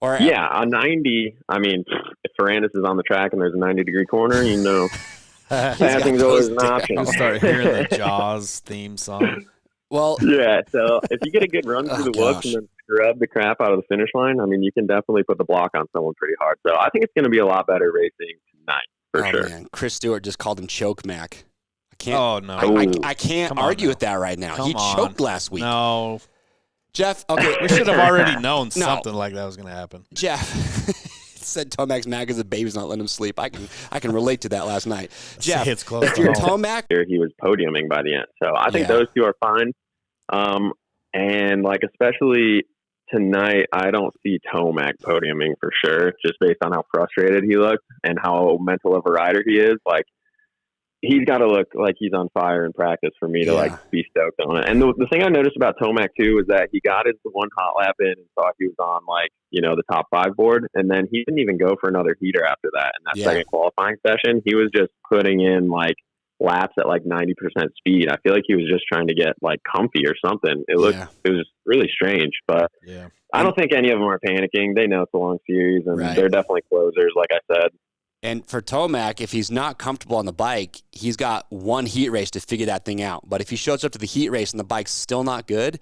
A: Or
F: a 90. I mean, if Ferrandis is on the track and there's a 90-degree corner, Passing's always an option.
B: You'll start hearing the Jaws theme song.
A: Well,
F: Yeah, so if you get a good run through the whoops
A: gosh.
F: and then scrub the crap out of the finish line, I mean, you can definitely put the block on someone pretty hard. So I think it's going to be a lot better racing tonight, for sure.
A: Man, Chris Stewart just called him Choke Mac. I can't.
B: Oh, no.
A: I can't
B: Come on
A: argue
B: now.
A: with that right now.
B: Come
A: He
B: on.
A: choked last week.
B: No.
A: Jeff, okay.
B: We should have already known
A: No.
B: something like that was going to happen.
A: Jeff said Tomac's mad because the baby's not letting him sleep. I can relate to that last night. Jeff,
B: It's close
A: if
B: to
A: you're
B: home.
A: Tomac,
F: He was podiuming by the end. So I think
A: Yeah.
F: those two are fine. And like, especially tonight, I don't see Tomac podiuming for sure, just based on how frustrated he looked and how mental of a rider he is. Like, he's got to look like he's on fire in practice for me to like be stoked on it. And the thing I noticed about Tomac too is that he got his one hot lap in and thought he was on like, you know, the top 5 board. And then he didn't even go for another heater after that. In that second qualifying session, he was just putting in like laps at like 90% speed. I feel like he was just trying to get like comfy or something. It was really strange, but I don't think any of them are panicking. They know it's a long series and they're definitely closers, like I said.
A: and for Tomac, if he's not comfortable on the bike, he's got one heat race to figure that thing out. But if he shows up to the heat race and the bike's still not good,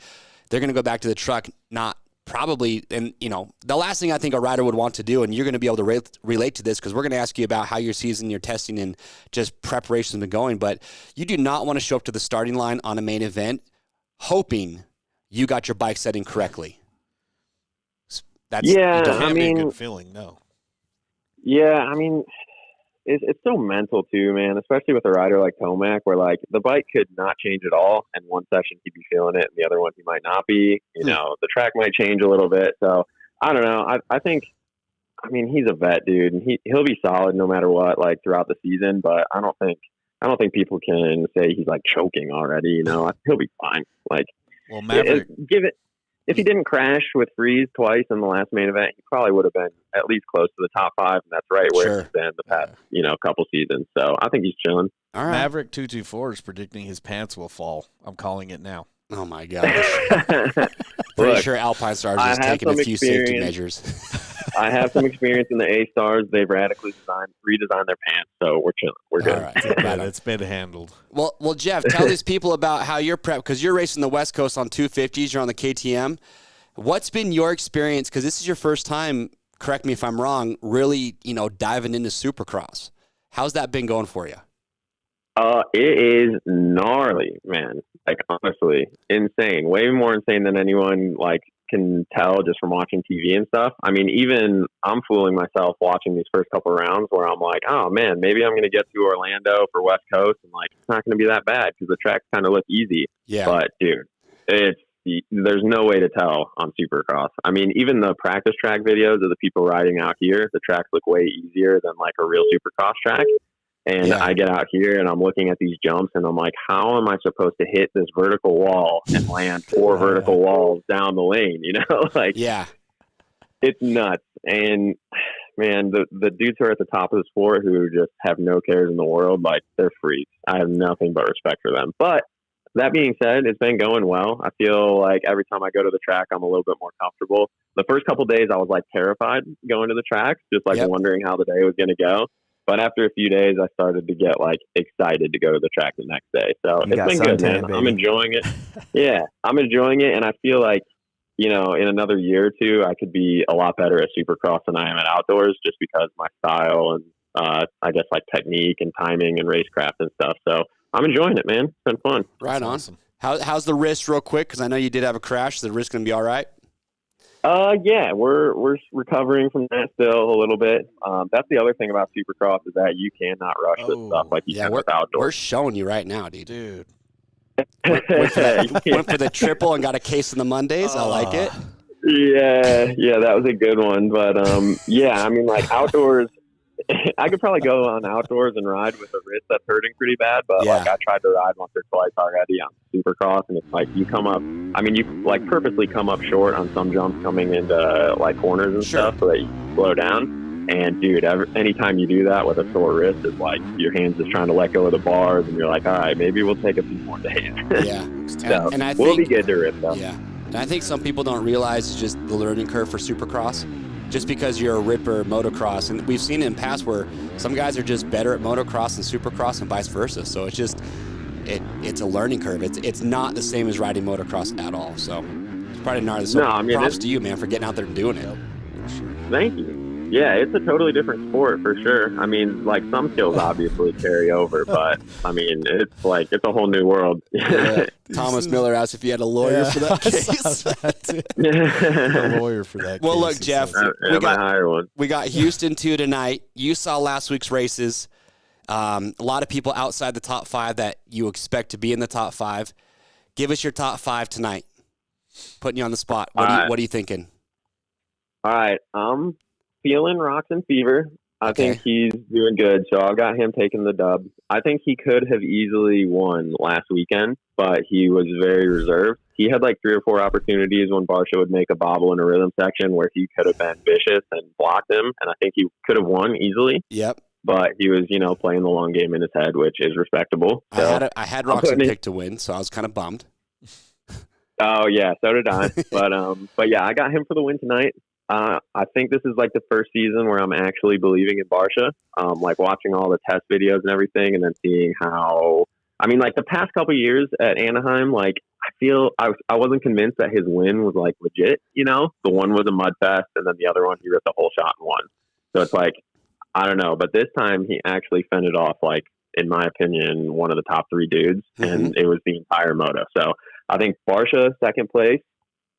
A: they're going to go back to the truck, not probably. And, you know, the last thing I think a rider would want to do, and you're going to be able to relate to this because we're going to ask you about how your season, your testing, and just preparation has been going. But you do not want to show up to the starting line on a main event hoping you got your bike setting correctly. That's
F: Yeah,
B: Can't
F: I
B: be a
F: mean,
B: good feeling, no.
F: yeah, I mean, it's so mental too, man, especially with a rider like Tomac, where like the bike could not change at all. And one session he'd be feeling it, and the other one he might not be. You know, the track might change a little bit. So I don't know. I think, I mean, he's a vet, dude, and he'll be solid no matter what, like throughout the season. But I don't think people can say he's like choking already. You know, he'll be fine. Like,
B: Well, Maverick,
F: if he didn't crash with Freeze twice in the last main event, he probably would have been at least close to the top 5, and that's right where he's been the past, couple seasons. So I think he's chilling.
A: all right.
B: Maverick 224 is predicting his pants will fall. I'm calling it now.
A: Oh, my gosh. Pretty
F: Look,
A: sure Alpine Stars
F: I
A: is
F: have
A: taking a
F: some
A: few safety
F: experience.
A: measures.
F: I have some experience in the A Stars. They've radically redesigned their pants, so we're chilling. We're good.
A: All right.
B: Yeah, it's been handled.
A: Well, Jeff, tell these people about how you're prep, because you're racing the West Coast on 250s. You're on the KTM. What's been your experience? Because this is your first time, correct me if I'm wrong, really, diving into Supercross. How's that been going for you?
F: It is gnarly, man. Like, honestly, insane. Way more insane than anyone like can tell just from watching TV and stuff. I mean, even I'm fooling myself watching these first couple rounds where I'm like, oh man, maybe I'm going to get to Orlando for West Coast and like it's not going to be that bad because the tracks kind of look easy.
A: Yeah.
F: But dude, there's no way to tell on Supercross. I mean, even the practice track videos of the people riding out here, the tracks look way easier than like a real Supercross track. And I get out here and I'm looking at these jumps and I'm like, how am I supposed to hit this vertical wall and land 4 vertical walls down the lane? Like, it's nuts. And man, the dudes who are at the top of the sport who just have no cares in the world, like they're freaks. I have nothing but respect for them. But that being said, it's been going well. I feel like every time I go to the track, I'm a little bit more comfortable. The first couple of days I was like terrified going to the tracks, just like wondering how the day was going to go. But after a few days, I started to get like excited to go to the track the next day. So it's been good, man. I'm enjoying it. Yeah, I'm enjoying it. And I feel like, in another year or two, I could be a lot better at Supercross than I am at outdoors just because my style and I guess like technique and timing and racecraft and stuff. So I'm enjoying it, man. It's been fun.
A: Right on. Awesome. How's the wrist real quick? Because I know you did have a crash. Is the wrist going to be all right?
F: Yeah, we're recovering from that still a little bit. That's the other thing about Supercross is that you cannot rush this stuff like you can with outdoors.
A: We're showing you right now, dude. Went for the triple and got a case on the Mondays. I like it.
F: Yeah, that was a good one. But yeah, I mean, like outdoors, I could probably go on outdoors and ride with a wrist that's hurting pretty bad. But like I tried to ride once or twice already on Supercross, and it's like you come up. I mean, you like purposely come up short on some jumps coming into like corners and stuff so that you slow down. And dude, anytime you do that with a sore wrist, it's like your hands just trying to let go of the bars, and you're like, all right, maybe we'll take a few more days. So
A: and
F: we'll be good to rip though.
A: Yeah. And I think some people don't realize it's just the learning curve for Supercross. just because you're a ripper motocross. And we've seen it in the past where some guys are just better at motocross than supercross and vice versa. So it's just, it's a learning curve. It's not the same as riding motocross at all. So it's probably gnarly. So props to you, man, for getting out there and doing it.
F: Thank you. Yeah, it's a totally different sport for sure. I mean, like some skills obviously carry over, but I mean, it's like it's a whole new world.
A: Yeah. Thomas Miller asked if you had a lawyer for that case.
B: A lawyer for that.
A: Well,
B: case,
A: look, Jeff, we got Houston 2 tonight. You saw last week's races. A lot of people outside the top 5 that you expect to be in the top 5. Give us your top 5 tonight. Putting you on the spot. What are you thinking?
F: All right, feeling Roxon Fever. I think he's doing good, so I got him taking the dub. I think he could have easily won last weekend, but he was very reserved. He had like 3 or 4 opportunities when Barcia would make a bobble in a rhythm section where he could have been vicious and blocked him, and I think he could have won easily.
A: Yep.
F: But he was, playing the long game in his head, which is respectable. So
A: I had Roxon picked to win, so I was kind of bummed.
F: Oh yeah, so did I. But yeah, I got him for the win tonight. I think this is like the first season where I'm actually believing in Barcia, like watching all the test videos and everything, and then seeing how, like the past couple of years at Anaheim, like I feel I wasn't convinced that his win was like legit, The one was a mud fest, and then the other one he ripped a whole shot and won. So it's like, I don't know, but this time he actually fended off, like, in my opinion, one of the top 3 dudes, and it was the entire moto. So I think Barcia, second place.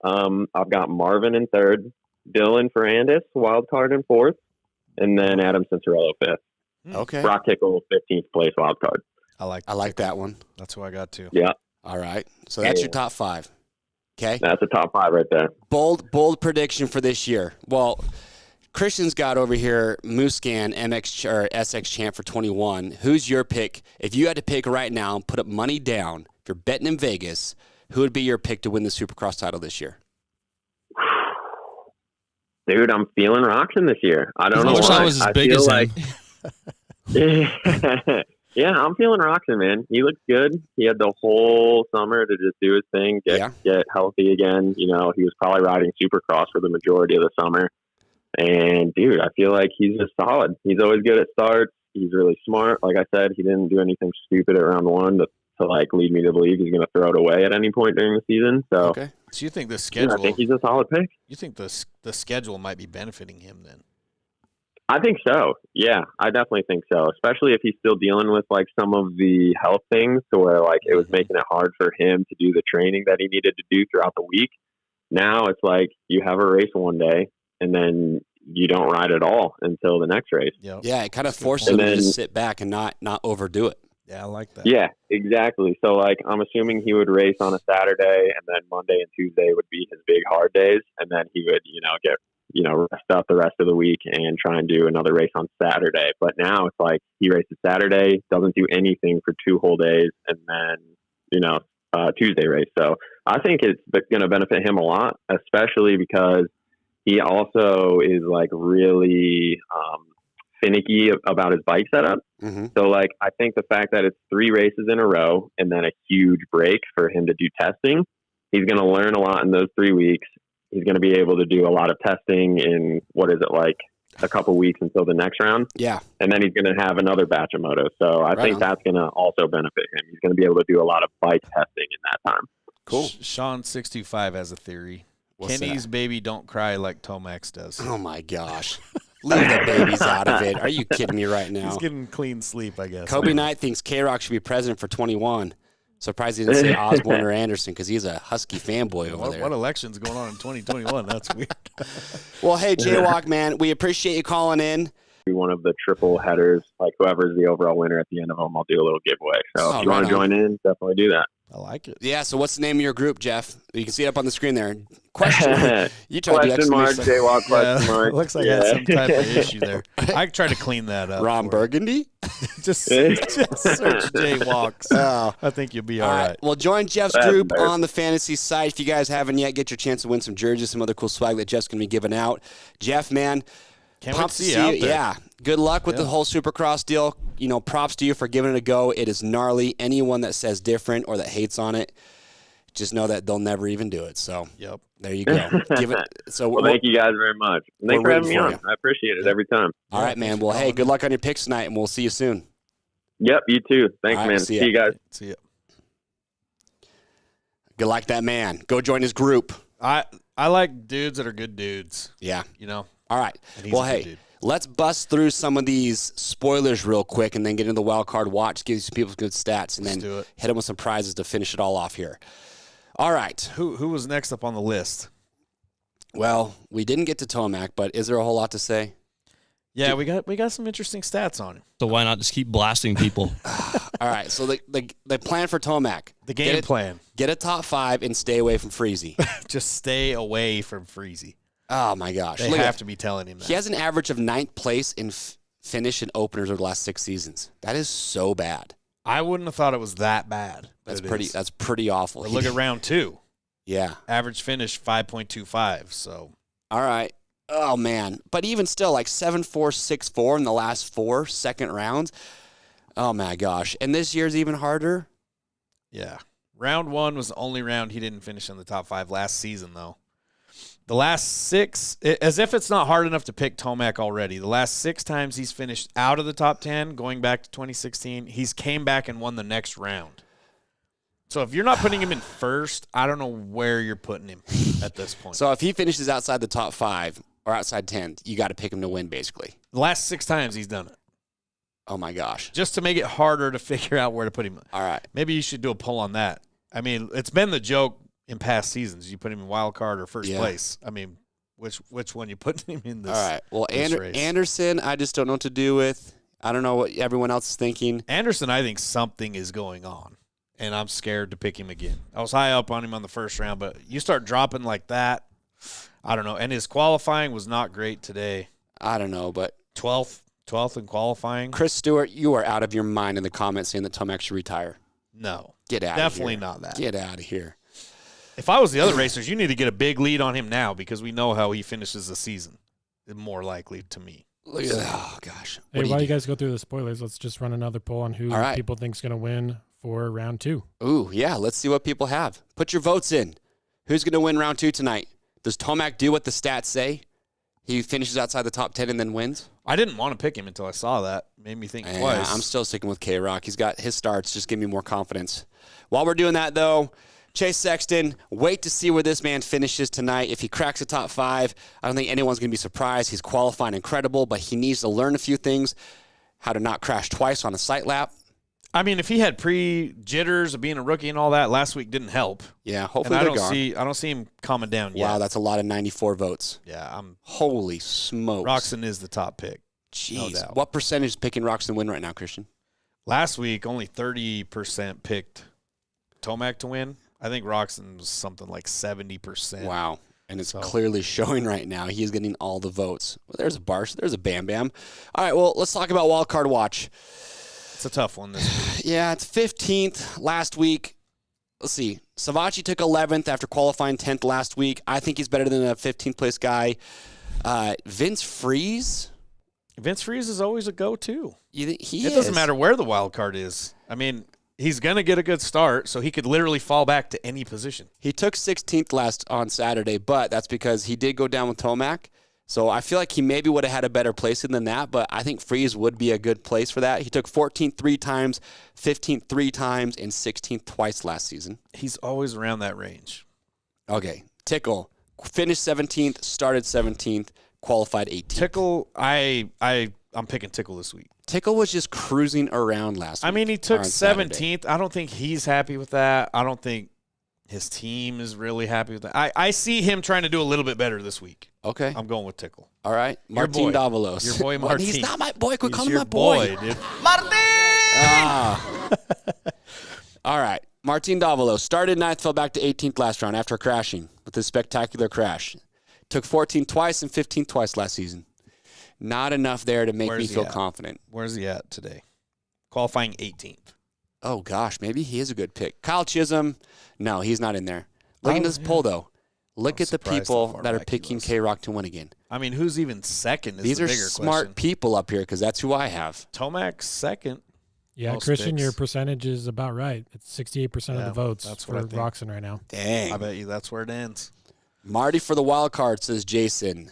F: I've got Marvin in third. Dylan Ferrandis, wild card in 4th, and then Adam Cincerello 5th.
A: Okay.
F: Brock Tickle, 15th place, wild card.
B: I like
A: that one.
B: That's who I got too.
F: Yeah.
A: All right. So that's your top 5. Okay.
F: That's a top 5 right there.
A: Bold prediction for this year. Well, Christian's got over here Musquin, MX or SX champ for 21. Who's your pick? If you had to pick right now and put up money down, if you're betting in Vegas, who would be your pick to win the Supercross title this year?
F: Dude, I'm feeling Roxon this year. I don't know
E: why.
F: I
E: was as big as
F: like, yeah, I'm feeling Roxon, man. He looks good. He had the whole summer to just do his thing, get healthy again. He was probably riding Supercross for the majority of the summer. And, dude, I feel like he's just solid. He's always good at starts. He's really smart. Like I said, he didn't do anything stupid at round 1 to like lead me to believe he's going to throw it away at any point during the season. So,
B: So you think the schedule?
F: I think he's a solid pick.
B: You think the schedule might be benefiting him then?
F: I think so. Yeah, I definitely think so. Especially if he's still dealing with like some of the health things, to where like it was making it hard for him to do the training that he needed to do throughout the week. Now it's like you have a race one day and then you don't ride at all until the next race.
B: Yep.
A: Yeah, it kind of forces him to just sit back and not overdo it.
B: Yeah, I like that.
F: Yeah, exactly. So, like, I'm assuming he would race on a Saturday, and then Monday and Tuesday would be his big hard days, and then he would, get, rest up the rest of the week and try and do another race on Saturday. But now it's like he races Saturday, doesn't do anything for 2 whole days, and then, Tuesday race. So I think it's going to benefit him a lot, especially because he also is, like, really finicky about his bike setup. So like I think the fact that it's 3 races in a row and then a huge break for him to do testing, he's going to learn a lot in those 3 weeks. He's going to be able to do a lot of testing in a couple weeks until the next round.
A: Yeah.
F: And then he's going to have another batch of motos. So I think that's going to also benefit him. He's going to be able to do a lot of bike testing in that time.
A: Cool.
B: Sean625 has a theory.
A: What's
B: Kenny's
A: that?
B: baby don't cry like Tomac does.
A: Oh my gosh. Leave the babies out of it. Are you kidding me right now?
B: He's getting clean sleep, I guess.
A: Kobe Knight thinks K-Rock should be president for 21. Surprised he didn't say Osborne or Anderson because he's a Husky fanboy over there.
B: What election's going on in 2021? That's weird.
A: Well, hey, Jaywalk, man, we appreciate you calling in.
F: One of the triple headers, like whoever's the overall winner at the end of them, I'll do a little giveaway. So if you want to join in, definitely do that.
B: I like it.
A: Yeah, so what's the name of your group, Jeff? You can see it up on the screen there. Question. You tried to do
F: question mark,
A: exclamation.
F: Jaywalk, question mark.
B: Looks like I had some type of issue there. I tried to clean that up.
A: Ron Burgundy?
B: Just search Jaywalks.
A: Oh.
B: I think you'll be all right.
A: Well, join Jeff's group on the fantasy site. If you guys haven't yet, get your chance to win some jerseys, some other cool swag that Jeff's going to be giving out. Jeff, man.
B: Can't wait to see you out there.
A: Yeah. Good luck with the whole Supercross deal. Props to you for giving it a go. It is gnarly. Anyone that says different or that hates on it, just know that they'll never even do it. So
B: Yep.
A: there you go. Give it. So
F: Well, thank you guys very much. Thanks for having me on.
A: you.
F: I appreciate it every time.
A: All right, man. Well, hey, good luck on your picks tonight, and we'll see you soon.
F: Yep, you too. Thanks,
A: All right,
F: man.
A: see
F: See you guys.
B: See ya.
A: Good like that man. Go join his group.
B: I like dudes that are good dudes.
A: Yeah.
B: You know.
A: All right.
B: And he's
A: Well,
B: a good
A: hey,
B: dude.
A: let's bust through some of these spoilers real quick and then get into the wild card watch, give some people good stats, and
B: Let's
A: then
B: do it.
A: hit them with some prizes to finish it all off here. All right.
B: Who was next up on the list?
A: Well, we didn't get to Tomac, but is there a whole lot to say?
B: Yeah, we got some interesting stats on him.
E: So why not just keep blasting people?
A: All right. So the plan for Tomac.
B: The game plan.
A: Get a top 5 and stay away from Freezy.
B: Just stay away from Freezy.
A: Oh, my gosh.
B: They
A: Look at
B: have
A: that.
B: to be telling him that.
A: He has an average of 9th place in finish and openers over the last 6 seasons. That is so bad.
B: I wouldn't have thought it was that bad.
A: That's
B: but it
A: pretty.
B: is.
A: That's pretty awful.
B: But look at round 2.
A: Yeah.
B: Average finish 5.25. So
A: All right. Oh, man. But even still, like 7-4, 6-4 in the last 4 second rounds. Oh, my gosh. And this year's even harder.
B: yeah, round 1 was the only round he didn't finish in the top 5 last season, though. The last 6, as if it's not hard enough to pick Tomac already. The last 6 times he's finished out of the top 10, going back to 2016, he's came back and won the next round. So if you're not putting him in first, I don't know where you're putting him at this point.
A: So if he finishes outside the top 5 or outside 10, you got to pick him to win, basically.
B: The last 6 times he's done it.
A: Oh, my gosh.
B: Just to make it harder to figure out where to put him.
A: All right.
B: Maybe you should do a poll on that. I mean, it's been the joke in past seasons. You put him in wild card or first place. I mean, which one you put him in this?
A: All right. Well,
B: this race?
A: Anderson, I just don't know what to do with. I don't know what everyone else is thinking.
B: Anderson, I think something is going on, and I'm scared to pick him again. I was high up on him on the first round, but you start dropping like that, I don't know. And his qualifying was not great today.
A: I don't know, but
B: 12th in qualifying.
A: Chris Stewart, you are out of your mind in the comments saying that Tomac should retire.
B: No.
A: Get out of here.
B: Definitely not that.
A: Get out of here.
B: If I was the other racers, you need to get a big lead on him now because we know how he finishes the season. More likely to me.
A: Look at that. Oh, gosh.
C: Hey, while you guys go through the spoilers, let's just run another poll on who
A: All right.
C: people think's going to win for round 2.
A: Ooh, yeah. Let's see what people have. Put your votes in. Who's going to win round 2 tonight? Does Tomac do what the stats say? He finishes outside the top 10 and then wins?
B: I didn't want to pick him until I saw that. Made me think twice.
A: I'm still sticking with K-Rock. He's got his starts. Just give me more confidence. While we're doing that, though, Chase Sexton, wait to see where this man finishes tonight. If he cracks the top 5, I don't think anyone's going to be surprised. He's qualifying incredible, but he needs to learn a few things, how to not crash twice on a sight lap.
B: I mean, if he had pre-jitters of being a rookie and all that, last week didn't help.
A: Yeah,
B: And
A: hopefully
B: I
A: they're
B: don't
A: gone.
B: see I don't see him calming down yet.
A: Wow, that's a lot of 94 votes.
B: Yeah,
A: Holy smokes.
B: Roxon is the top pick.
A: Jeez.
B: doubt.
A: What percentage is picking Roxon win right now, Christian?
B: Last week, only 30% picked Tomac to win. I think Roxon was something like 70%.
A: Wow. And it's clearly showing right now. He is getting all the votes. Well, there's a Barcia. There's a Bam Bam. All right, well, let's talk about Wild Card Watch.
B: It's a tough one this week.
A: Yeah, it's 15th last week. Let's see. Savachi took 11th after qualifying 10th last week. I think he's better than a 15th place guy. Vince Freeze.
B: Vince Freeze is always a go-to.
A: You think he
B: It doesn't matter where the wild card is. I mean, he's going to get a good start, so he could literally fall back to any position.
A: He took 16th last on Saturday, but that's because he did go down with Tomac. So I feel like he maybe would have had a better placing than that, but I think Freeze would be a good place for that. He took 14th 3 times, 15th 3 times, and 16th twice last season.
B: He's always around that range.
A: Okay. Tickle. Finished 17th, started 17th, qualified 18th.
B: Tickle, I'm picking Tickle this week.
A: Tickle was just cruising around last week.
B: I mean, he took
A: on Saturday.
B: 17th. I don't think he's happy with that. I don't think his team is really happy with that. I see him trying to do a little bit better this week.
A: Okay.
B: I'm going with Tickle.
A: All right. Martin Davalos.
B: Your boy
A: Well,
B: Martin.
A: he's not my boy. Quit
B: He's
A: calling him
B: your
A: my boy.
B: dude.
A: Ah. All right. Martin Davalos started 9th, fell back to 18th last round after crashing with a spectacular crash. Took 14th twice and 15th twice last season. Not enough there to make me feel confident.
B: Where's he at today? Qualifying 18th.
A: Oh, gosh. Maybe he is a good pick. Kyle Chisholm. No, he's not in there. Look at this poll, though. Look at the people that are picking K-Rock to win again.
B: I mean, who's even second is
A: These
B: the
A: are
B: bigger
A: smart
B: question.
A: people up here because that's who I have.
B: Tomac's second.
C: Yeah,
B: most
C: Christian,
B: picks.
C: your percentage is about right. It's 68% of the votes
B: that's
C: for
B: what I think.
C: Roxon right now.
A: Dang.
B: I bet you that's where it ends.
A: Marty for the wild card, says Jason.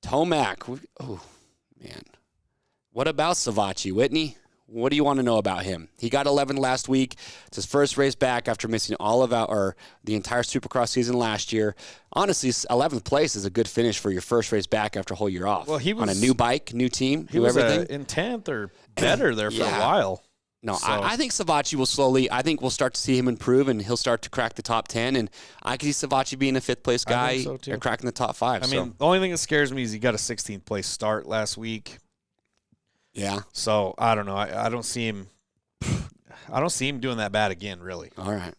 A: Tomac. Oh, man. What about Savachi? Whitney, what do you want to know about him? He got 11 last week. It's his first race back after missing the entire Supercross season last year. Honestly, 11th place is a good finish for your first race back after a whole year off.
B: Well, he was
A: on a new bike, new team,
B: he
A: new
B: was
A: everything.
B: in 10th or better there for
A: Yeah.
B: a while.
A: No,
B: So-
A: I think Savachi will slowly. I think we'll start to see him improve, and he'll start to crack the top 10. And I can see Savachi being a 5th place
B: I
A: guy
B: think so, too.
A: or cracking the top 5.
B: I mean, the only thing that scares me is he got a 16th place start last week.
A: yeah.
B: So I don't know. I don't see him. I don't see him doing that bad again, really.
A: All right.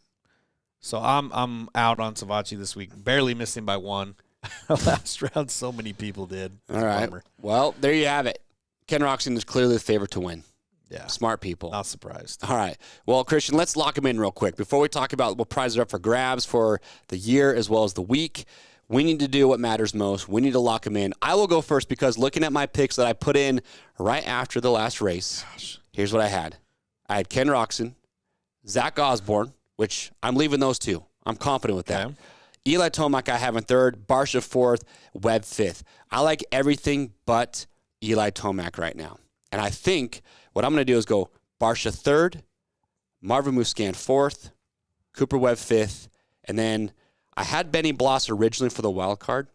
B: So I'm out on Savachi this week. Barely missed him by 1. Last round, so many people did. It's
A: All
B: a
A: right.
B: bummer.
A: Well, there you have it. Ken Roxon is clearly the favorite to win.
B: Yeah.
A: Smart people.
B: Not surprised.
A: All right. Well, Christian, let's lock him in real quick. Before we talk about what prizes are up for grabs for the year as well as the week, we need to do what matters most. We need to lock him in. I will go first because looking at my picks that I put in right after the last race, here's what I had. I had Ken Roxon, Zach Osborne, which I'm leaving those two. I'm confident with that.
B: Okay.
A: Eli Tomac I have in 3rd, Barcia 4th, Webb 5th. I like everything but Eli Tomac right now. And I think what I'm going to do is go Barcia 3rd, Marvin Musquin 4th, Cooper Webb 5th, and then I had Benny Bloss originally for the wild card,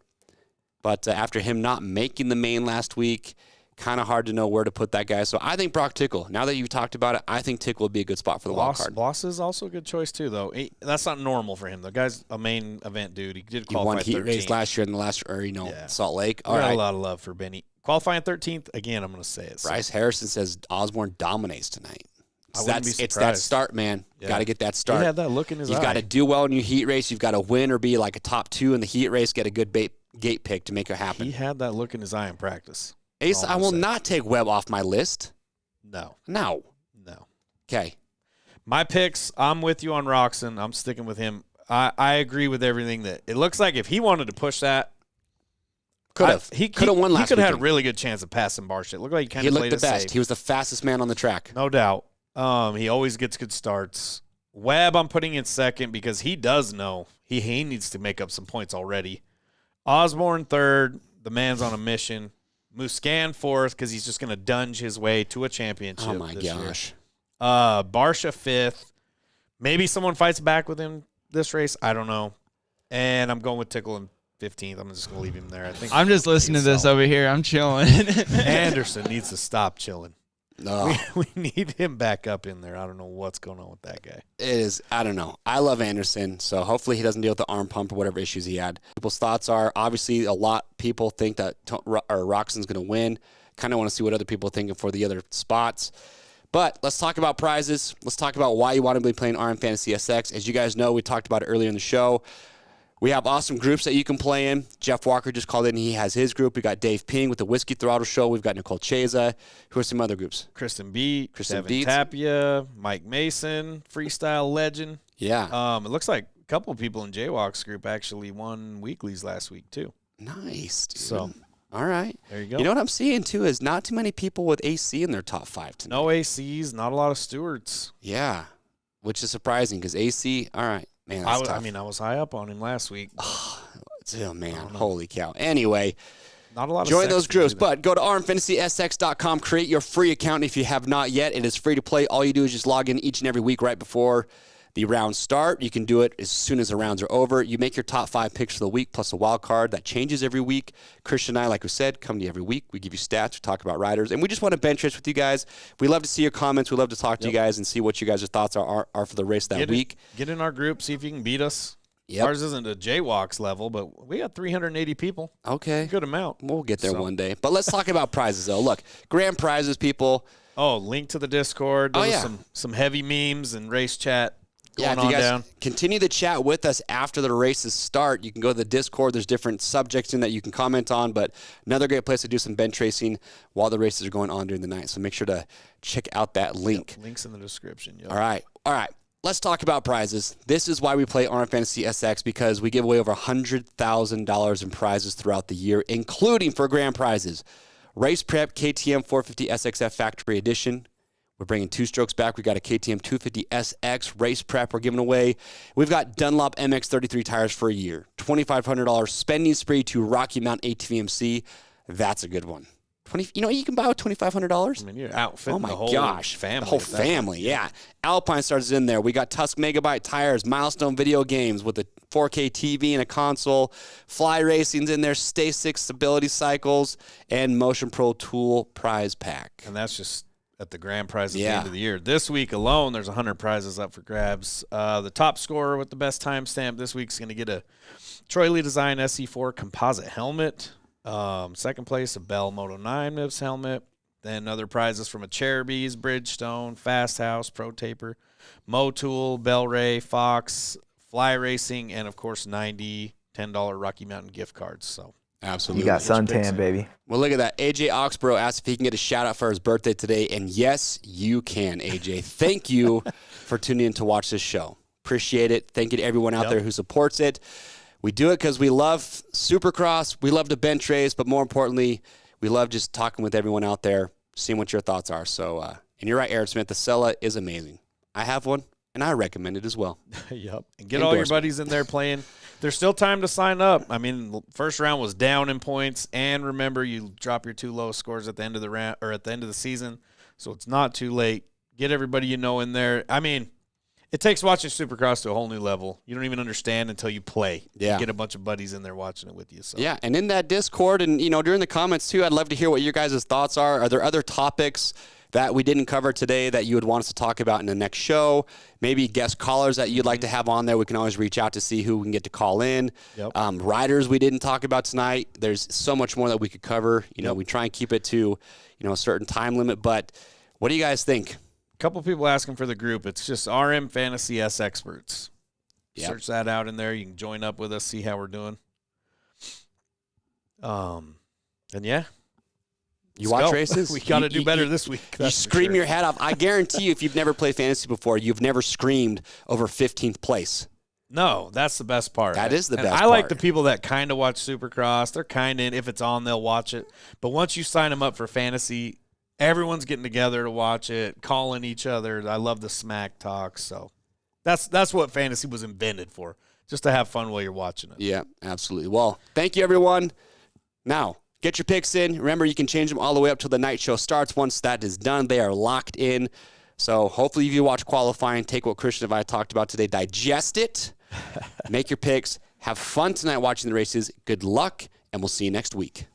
A: but after him not making the main last week, kind of hard to know where to put that guy. So I think Brock Tickle, now that you've talked about it, I think Tickle would be a good spot for the wild card.
B: Bloss is also a good choice, too, though. That's not normal for him. The guy's a main event dude. He did
A: He
B: qualify
A: won heat
B: 13th.
A: race last year in the last,
B: Yeah.
A: Salt Lake.
B: We
A: All
B: got
A: right.
B: a lot of love for Benny. Qualifying 13th, again, I'm going to say it.
A: Bryce Harrison says Osborne dominates tonight.
B: I wouldn't be
A: It's that
B: surprised.
A: start, man.
B: Yeah.
A: Got to get that
B: He
A: start.
B: had that look in his
A: You've
B: eye.
A: got to do well in your heat race. You've got to win or be like a top 2 in the heat race, get a good gate pick to make it happen.
B: He had that look in his eye in practice.
A: Ace,
B: all
A: I
B: I'm
A: will
B: saying.
A: not take Webb off my list.
B: No.
A: No. Okay.
B: My picks, I'm with you on Roxon. I'm sticking with him. I agree with everything that it looks like. If he wanted to push that,
A: Could have.
B: He
A: Could have won last
B: He could have had a
A: weekend.
B: really good chance of passing Barcia. It looked like he kind
A: He
B: of
A: looked
B: played
A: the
B: it
A: best.
B: safe.
A: He was the fastest man on the track.
B: No doubt. He always gets good starts. Webb, I'm putting in 2nd because he does know he needs to make up some points already. Osborne 3rd. The man's on a mission. Musquin 4th because he's just going to dunge his way to a championship.
A: Oh, my
B: this year.
A: gosh.
B: Barcia 5th. Maybe someone fights back with him this race. I don't know. And I'm going with Tickle in 15th. I'm just going to leave him there. I think
G: I'm just listening to this
B: solid.
G: over here. I'm chilling.
B: Anderson needs to stop chilling.
A: No.
B: We need him back up in there. I don't know what's going on with that guy.
A: It is, I don't know. I love Anderson, so hopefully he doesn't deal with the arm pump or whatever issues he had. People's thoughts are, obviously, a lot of people think that Roxon's going to win. Kind of want to see what other people are thinking for the other spots. But let's talk about prizes. Let's talk about why you want to be playing RMFantasySX. As you guys know, we talked about it earlier in the show. We have awesome groups that you can play in. Jeff Walker just called in. He has his group. We got Dave Ping with the Whiskey Throttle Show. We've got Nicole Cheza. Who are some other groups?
B: Kristen Beat,
A: Kristen
B: Devin
A: Beat.
B: Tapia, Mike Mason, Freestyle Legend.
A: Yeah.
B: It looks like a couple of people in Jaywalk's group actually won weeklies last week, too.
A: Nice, dude.
B: So,
A: all right.
B: there you go.
A: You know what I'm seeing, too, is not too many people with AC in their top 5 tonight.
B: No ACs, not a lot of Stewarts.
A: Yeah, which is surprising because AC, all right. Man, that's tough.
B: I was high up on him last week.
A: Oh, man, holy cow. Anyway,
B: Not a lot of
A: join those
B: Sextons
A: groups,
B: either.
A: but go to RMFantasySX.com, create your free account if you have not yet. It is free to play. All you do is just log in each and every week right before the rounds start. You can do it as soon as the rounds are over. You make your top 5 picks for the week plus a wild card. That changes every week. Christian and I, like we said, come to you every week. We give you stats. We talk about riders. And we just want to bench race with you guys. We love to see your comments. We love to talk to you guys and see what you guys' thoughts are for the race that week.
B: Get in our group, see if you can beat us.
A: Yep.
B: Ours isn't a Jaywalks level, but we got 380 people.
A: Okay.
B: Good amount.
A: We'll get there
B: So-
A: one day. But let's talk about prizes, though. Look, grand prizes, people.
B: Oh, link to the Discord. There
A: Oh,
B: was
A: yeah.
B: some heavy memes and race chat
A: Yeah,
B: going
A: if you
B: on
A: guys
B: down.
A: continue the chat with us after the races start, you can go to the Discord. There's different subjects in that you can comment on, but another great place to do some bench racing while the races are going on during the night. So make sure to check out that link.
B: Yep, links in the description. Yep.
A: All right. Let's talk about prizes. This is why we play RMFantasySX, because we give away over $100,000 in prizes throughout the year, including for grand prizes. Race Prep KTM 450 SXF Factory Edition. We're bringing Two Strokes back. We got a KTM 250SX race prep we're giving away. We've got Dunlop MX33 tires for a year. $2,500 spending spree to Rocky Mountain ATVMC. That's a good one. You can buy with $2,500.
B: I mean, you're outfitting
A: the whole
B: family.
A: The whole family, yeah. Alpine Stars is in there. We got Tusk Megabyte tires, Milestone video games with a 4K TV and a console. Fly Racing's in there, Stay 6 stability cycles, and Motion Pro Tool prize pack.
B: And that's just at the grand prize at the end of the year. This week alone, there's 100 prizes up for grabs. The top scorer with the best timestamp this week is going to get a Troy Lee Design SE4 composite helmet. Second place, a Bell Moto 9 MIPS helmet. Then other prizes from a Cherubies, Bridgestone, Fast House, Pro Taper, Motool, Bell Ray, Fox, Fly Racing, and of course $10 Rocky Mountain gift cards. So
A: absolutely,
G: you got suntan, baby.
A: Well, look at that. AJ Oxborough asked if he can get a shout out for his birthday today, and yes, you can, AJ. Thank you for tuning in to watch this show. Appreciate it. Thank you to everyone out there who supports it. We do it because we love Supercross, we love the bench race, but more importantly, we love just talking with everyone out there, seeing what your thoughts are. So, and you're right, Aaron Smith, the Sella is amazing. I have one, and I recommend it as well.
B: Yep. And get all your buddies in there playing. There's still time to sign up. I mean, the first round was down in points, and remember, you drop your 2 lowest scores at the end of the round or at the end of the season, so it's not too late. Get everybody you know in there. I mean, it takes watching Supercross to a whole new level. You don't even understand until you play.
A: Yeah.
B: You get a bunch of buddies in there watching it with you. So.
A: Yeah, and in that Discord and, during the comments too, I'd love to hear what your guys' thoughts are. Are there other topics that we didn't cover today that you would want us to talk about in the next show? Maybe guest callers that you'd like to have on there. We can always reach out to see who we can get to call in.
B: Yep.
A: Riders we didn't talk about tonight. There's so much more that we could cover. We try and keep it to, a certain time limit. But what do you guys think?
B: Couple people asking for the group. It's just RMFantasy
A: Yep.
B: Search that out in there. You can join up with us, see how we're doing. And yeah.
A: You watch races?
B: We got to do better this week.
A: You scream your head off. I guarantee you, if you've never played fantasy before, you've never screamed over 15th place.
B: No, that's the best part.
A: That is the best part.
B: I like the people that kind of watch Supercross. They're kind of, if it's on, they'll watch it. But once you sign them up for fantasy, everyone's getting together to watch it, calling each other. I love the smack talk. So that's what fantasy was invented for, just to have fun while you're watching it.
A: Yeah, absolutely. Well, thank you, everyone. Now, get your picks in. Remember, you can change them all the way up till the night show starts. Once that is done, they are locked in. So hopefully if you watch qualifying, take what Christian and I talked about today, digest it, make your picks, have fun tonight watching the races. Good luck, and we'll see you next week.